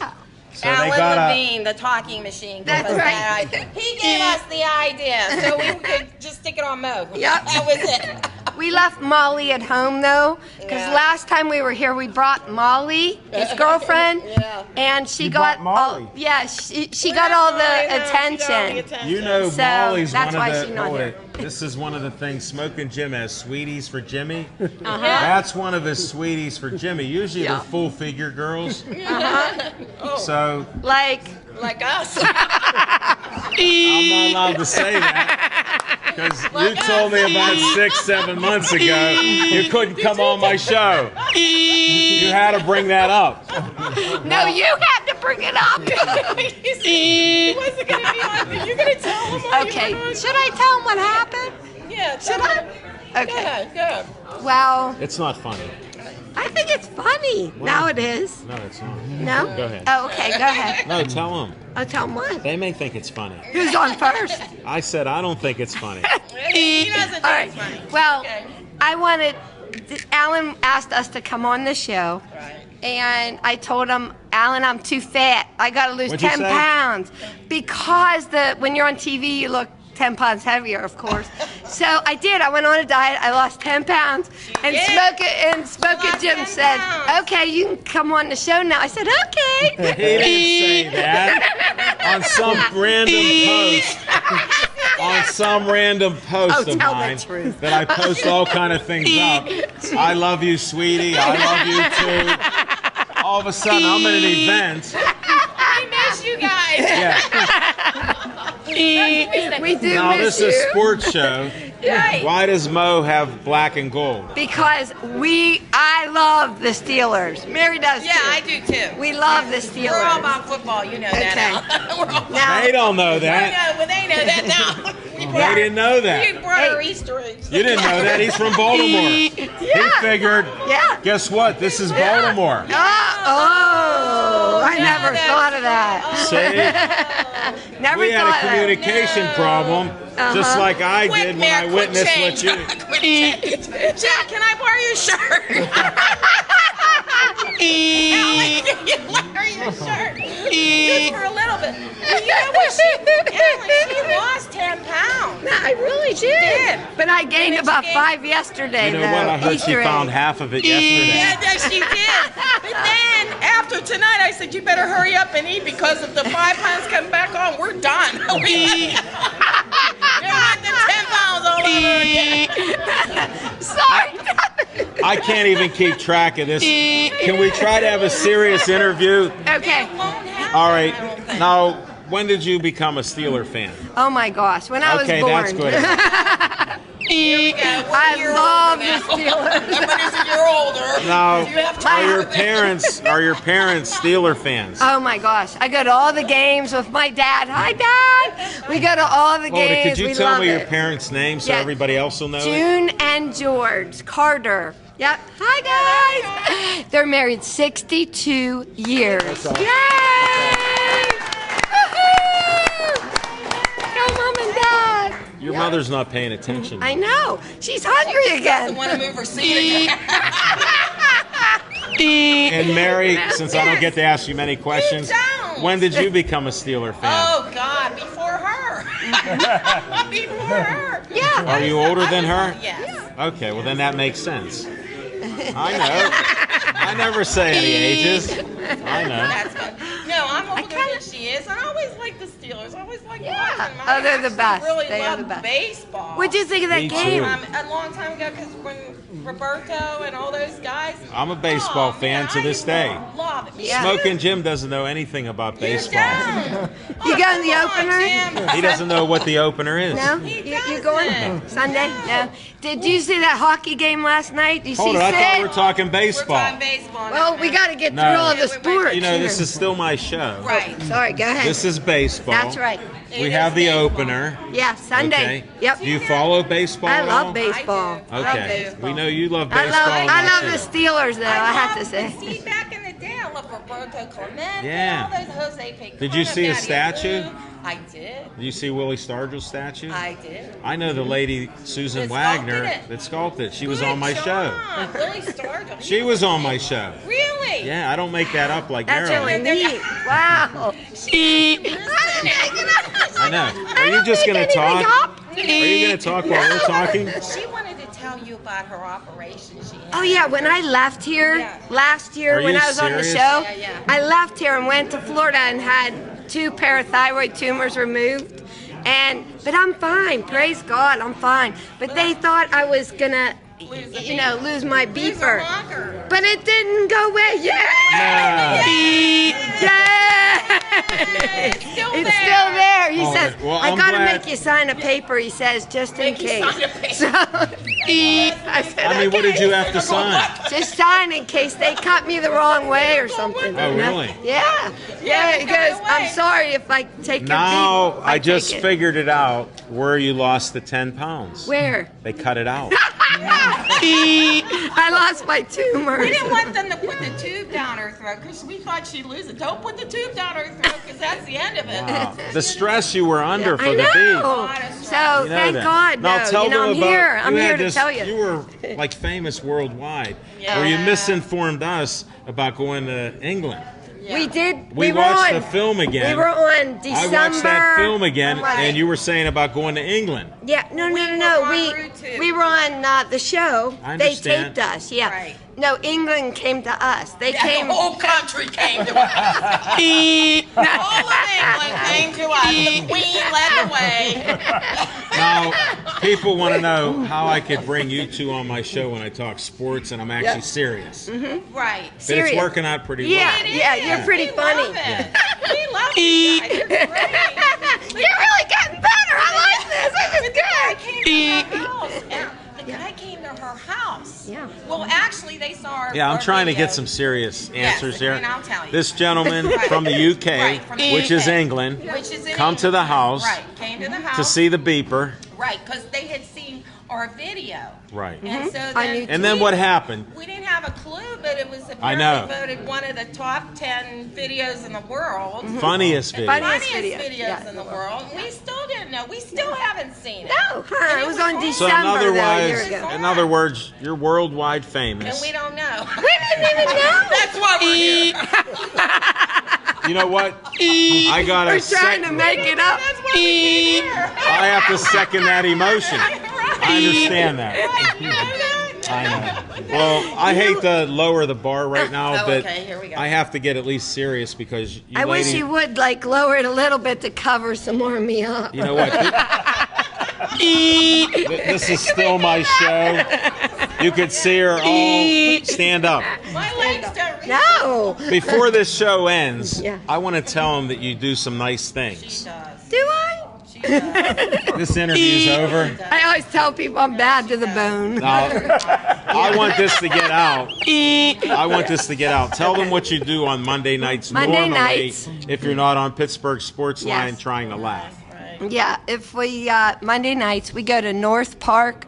So Alan they got Levine, the talking machine. gave That's us right. that idea. He gave us the idea, so we could just stick it on Mo. Yep. That was it. We left Molly at home though, because Yeah. last time we were here, we brought Molly, his girlfriend, and she got Molly? she got all the attention. You know, So, Molly's that's one why of she's the. not Hold here. it. This is one of the things. Smoking Jim has sweeties for Jimmy. Uh-huh. That's one of his sweeties for Jimmy. Usually Yeah. they're full figure girls. Uh-huh. So Like us. I'm not allowed to say that. Because you told me about 6-7 months ago you couldn't come on my show. You had to bring that up. No, you had to bring it up. He wasn't going to be on. You're going to tell him. Okay, should I tell him what happened? Yeah. Should I? Okay. Good. Well, It's not funny. I think it's funny. Now it is. No, it's not. No? Go ahead. Oh, okay, go ahead. No, tell them. I'll tell him what. They may think it's funny. Who's on first? I said I don't think it's funny. He doesn't All think right. it's funny. Well, I wanted. Alan asked us to come on the show, and I told him, Alan, I'm too fat. I got to lose What'd you 10 say? pounds because when you're on TV, you look 10 pounds heavier, of course. So I did. I went on a diet. I lost 10 pounds. And Smoke It Jim said, okay, you can come on the show now. I said, okay. He didn't say that on some random post. On some random post of tell the mine truth. that I post all kind of things up. I love you, sweetie. I love you too. All of a sudden, I'm at an event. I miss you guys. Yeah. We do Now miss this is a you. sports show. Right. Why does Mo have black and gold? Because I love the Steelers. Mary does Yeah, too. I do too. We love the Steelers. We're all about football, you know that. We're all Now, They don't know I that. know, well, they know that now. They didn't know that. You brought our Easter eggs. You didn't know that. He's from Baltimore. He figured, Yeah. guess what? This is Baltimore. I never thought of that. See? Never We had thought a of communication problem, just like I did when I witnessed what you... Jack, can I borrow your shirt? Alan, can you borrow your shirt? Just for a little bit. You know what? She lost 10 pounds. No, I really did. But I gained about 5 yesterday. You know what? I heard she Easter found egg. half of it yesterday. Yeah, she did. But then, after tonight, I said, you better hurry up and eat because if the 5 pounds come back on, we're done. You're not the 10 pounds all over again. Sorry. I can't even keep track of this. Can we try to have a serious interview? Okay. All right. Now, when did you become a Steeler fan? Oh my gosh, when I was Okay, born. that's good. I love the Steelers. Everybody's a year older. Now, You have are time. your parents Steeler fans? Oh my gosh, I go to all the games with my dad. Hi, Dad. We go to all the Hold it, games. could you we tell love me it. your parents' names so Yeah. everybody else will know it? June and George Carter. Yep. Hi, guys. They're married 62 years. Yay! Woohoo! Go, Mom and Dad. Your mother's not paying attention. I know. She's hungry again. Want to move her seat again. And Mary, since I don't get to ask you many questions, when did you become a Steeler fan? Oh, God, before her. I'll be more her. Yeah. Are you older than her? Yes. Okay, well then that makes sense. I know. I never say any ages. I know. That's fun. No, I'm older than she is, and I always like the Steelers. I always like watching them. Oh, they're the I best. really They are love the best. baseball. What'd you think of that Me game? too. A long time ago, because when Roberto and all those guys. I'm a baseball fan to this day. Love it. Yeah. Smoking Jim doesn't know anything about baseball. You go in the opener? He doesn't know what the opener is. No? You going? Sunday? No. Did you see that hockey game last night? Did you Hold see on, I thought Sid? we were talking baseball. Well, we got to get through all the sports. You know, this is still my show. Right. Sorry, go ahead. This is baseball. That's right. We have the opener. Yeah, Sunday. Okay. Yep. Do you follow baseball? I at love all? baseball. Okay. We know you love I baseball. love and the too. Steelers, though, I have to say. See, back in the day, I loved Roberto Clemente. Yeah. All those Jose Pecona. Did you see a Matty statue? Lou. I did. Did you see Willie Stargell's statue? I did. I know the lady Susan That sculpted Wagner it. that sculpted. She was Good on my job. show. Really Stargell. She was on my show. Really? Yeah, I don't make that up like That's Marilyn. really neat. Wow. I know. Are you just going to talk? Are you going to talk while we're talking? She wanted to tell you about her operation she had. Oh yeah, when I left here last year Are when you I was on the serious? show, Yeah. I left here and went to Florida and had 2 parathyroid tumors removed. But I'm fine, praise God, I'm fine. But they thought I was gonna, lose my beeper. But it didn't go away. Yeah! It's still there. He Oh, says, well, I I'm gotta glad- make you sign a paper, he says, just in case. So, I said, I mean, what did you have to sign? just sign in case they cut me the wrong way or something. Oh, you know? really? Yeah. Yeah, he goes, I'm sorry if I take your Now beef. I just take it. figured it out where you lost the 10 pounds. Where? They cut it out. I lost my tumors. We didn't want them to put the tube down her throat because we thought she'd lose it. Don't put the tube down her throat because that's the end of it. Wow. The stress you were under for I the know. beef. So You know thank that. God. Now No, tell you know, them I'm about, here. I'm you had here to this- tell you. You were like famous worldwide. Where you misinformed us about going to England. We did. We were watched on, the film again. We were on December. I watched that film again, Right. and you were saying about going to England. Yeah, no. We were on the show. I They understand. taped us. Yeah. No, England came to us. They came. The whole country came to us. All of England came to us. The Queen led the way. Now, people want to know how I could bring you two on my show when I talk sports, and I'm actually Yeah. serious. Right. But it's working out pretty well. Yeah, you're pretty funny. We love you guys. You're great. You're really getting better. I like this. This is good. The guy came to her house. Yeah. Well, actually, they saw our. Yeah, I'm our trying to video. get some serious answers here. and I'll tell you. This gentleman Right. from the UK, Right, from the which is UK. England, Which is in come to the house Right, came to the house. to see the beeper. Right, because they had seen our video. Right. And so On then, YouTube. And then what happened? we didn't have a clue, but it was I apparently know. voted one of the top 10 videos in the world. Funniest video. Funniest Funniest video. videos Yeah. in the world. We still didn't know. We still haven't seen it. No, huh? It was on So December though, a year ago. in other words, you're worldwide And famous. we don't know. We didn't even know. That's why we're here. You know what? I gotta. We're trying to make it up. I have to second that emotion. I understand that. I know. Well, I hate to lower the bar right now, Oh, but okay, here we go. I have to get at least serious because you I wish lady- you would lower it a little bit to cover some more of me up. You know what? This is still my show. You could see her all stand up. My legs don't reach. No. Before this show ends, Yeah. I want to tell them that you do some nice things. Do I? This interview's over. I always tell people I'm bad to the bone. Now, I want this to get out. I want this to get out. Tell them what you do on Monday nights Monday normally nights. if you're not on Pittsburgh Sports Yes. Line trying to laugh. Yeah, if we Monday nights we go to West Park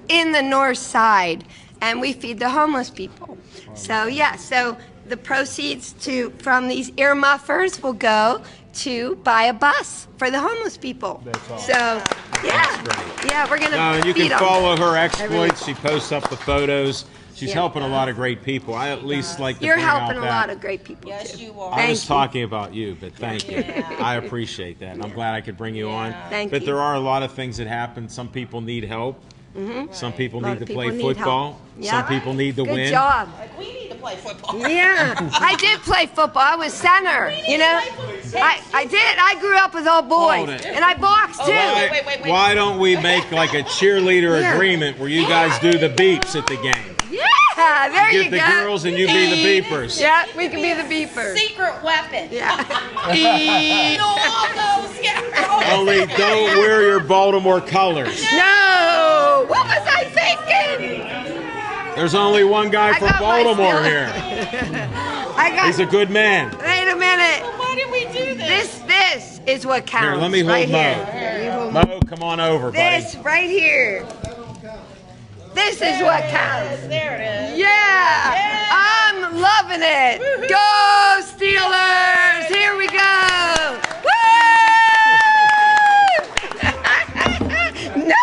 in the North Side, and we feed the homeless people. So yeah, so the proceeds from these ear muffers will go to buy a bus for the homeless people. That's awesome. So, yeah. Yeah, we're going to And you feed can 'em. follow her Every exploits. She posts up the photos. She's Yeah. helping a lot of great people. I at least like to You're bring out helping a that. lot of great people, Yes, too. you are. I Thank was you. talking about you, but thank you. I appreciate that. And I'm glad I could bring you on. Thank but you. there are a lot of things that happen. Some people need help. Mhm. Some people A lot need of to people play need help. football. Yeah. Some people need to Good win. job. We need to play football. Yeah, I did play football. I was center, you know. I did. I grew up with all boys, Hold it. and I boxed too. Why don't we make like a cheerleader Yeah. agreement where you guys do the beeps at the game? Yeah, there You you, get go. the girls and you be the beepers. Yeah, we can be the beepers. Secret weapon. Yeah. You know, all those, yeah. Only don't wear your Baltimore colors. No. What was I thinking? There's only one guy I from got my Baltimore skill. here. I got. He's a good man. Wait a minute. Why did we do this? This is what counts. Here, let me hold right Mo. Here. You hold Mo, come on over, buddy. This right here. This is what counts. There it is. Yeah. I'm loving it. Go Steelers. Here we go. Woo! No,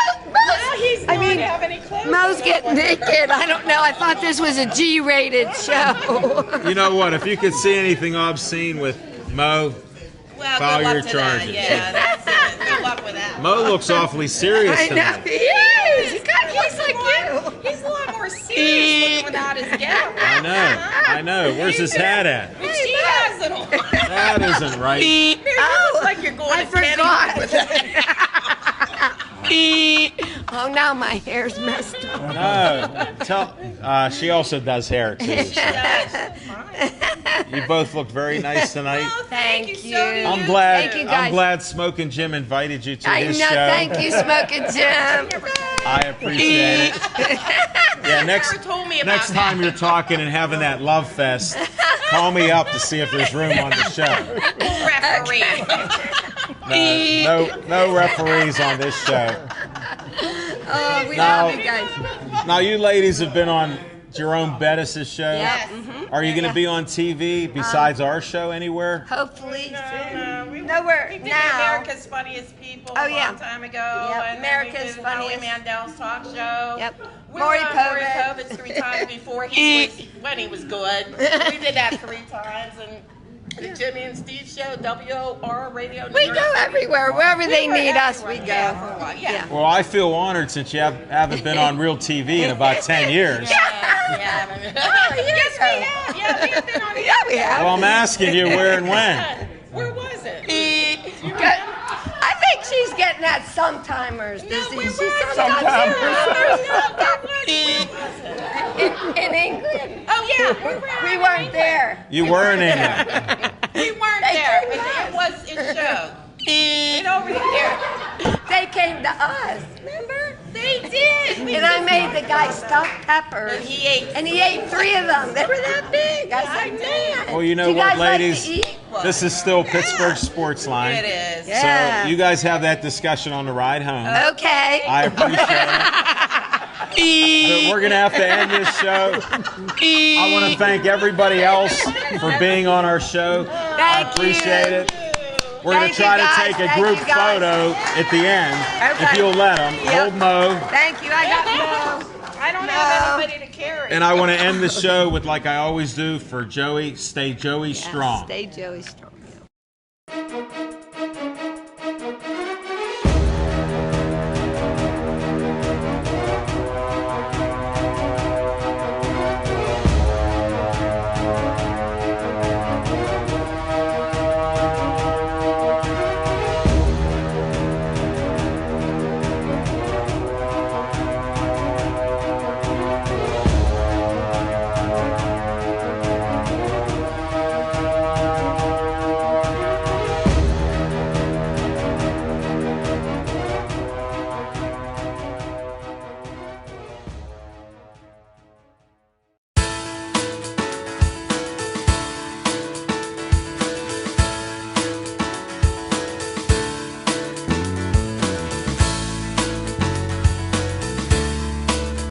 He's not have any clothes. Mo's getting naked. I don't know. I thought this was a G-rated show. You know what? If you could see anything obscene with Mo, file your charges. Yeah, that's it. Good luck with that. Mo looks awfully serious I know tonight. he is. He kind of looks like you. He's a lot more serious looking without his gown. I know. Where's his hat at? She has it on. That isn't right. You look like you're going I to Kenny forgot. with that. Oh, now my hair's messed up. No. She also does hair too. So. You both look very nice tonight. Thank you. I'm glad. Thank you, guys. I'm glad Smoking Jim invited you to I his know. show. Thank you, Smoking Jim. I appreciate it. Yeah, next time you're talking and having that love fest, call me up to see if there's room on the show. Referee. No referees on this show. Oh, we Now- love you guys. Now you ladies have been on Jerome Bettis' show. Yes. Are you going to be on TV besides our show anywhere? Hopefully soon. No, we're we did now. America's Funniest People Oh, a yeah. long time ago. Yep, And America's then we did Funniest. Howie Mandel's talk show. Yep. We Maury were on Maury Povich. Povich 3 times before he was, when he was good. We did that 3 times. And the Jimmy and Steve show, WOR Radio. We go everywhere. Wherever they were need us, we everywhere. go. Yeah, for a while. Yeah. Well, I feel honored since you haven't been on real TV in about 10 years. Yeah. Yes, we have. Yeah, we have been on. Yeah, we have. Well, I'm asking you where and when. Where was it? I think she's getting that sometimers disease. She's in England. Oh yeah, We weren't there. You were in England. We weren't there. It showed. It over here. They came to us. Remember? They did. And I made the guy stuffed peppers. And he ate 3 of them. They were that big. I said, man. Well, you know Do you what, guys like to ladies? eat? This is still Pittsburgh Sports Line. It is. Yeah. So you guys have that discussion on the ride home. Okay. I appreciate it. But we're going to have to end this show. I want to thank everybody else for being on our show. I appreciate it. We're going Thank to try you, to guys. take a Thank group you, guys. photo at the end, if Okay. you'll let them. Yep. Hold Mo. Thank you. I got no. I don't have anybody to carry. And I want to end the show with, like I always do, for Joey, stay Joey strong. Stay Joey strong.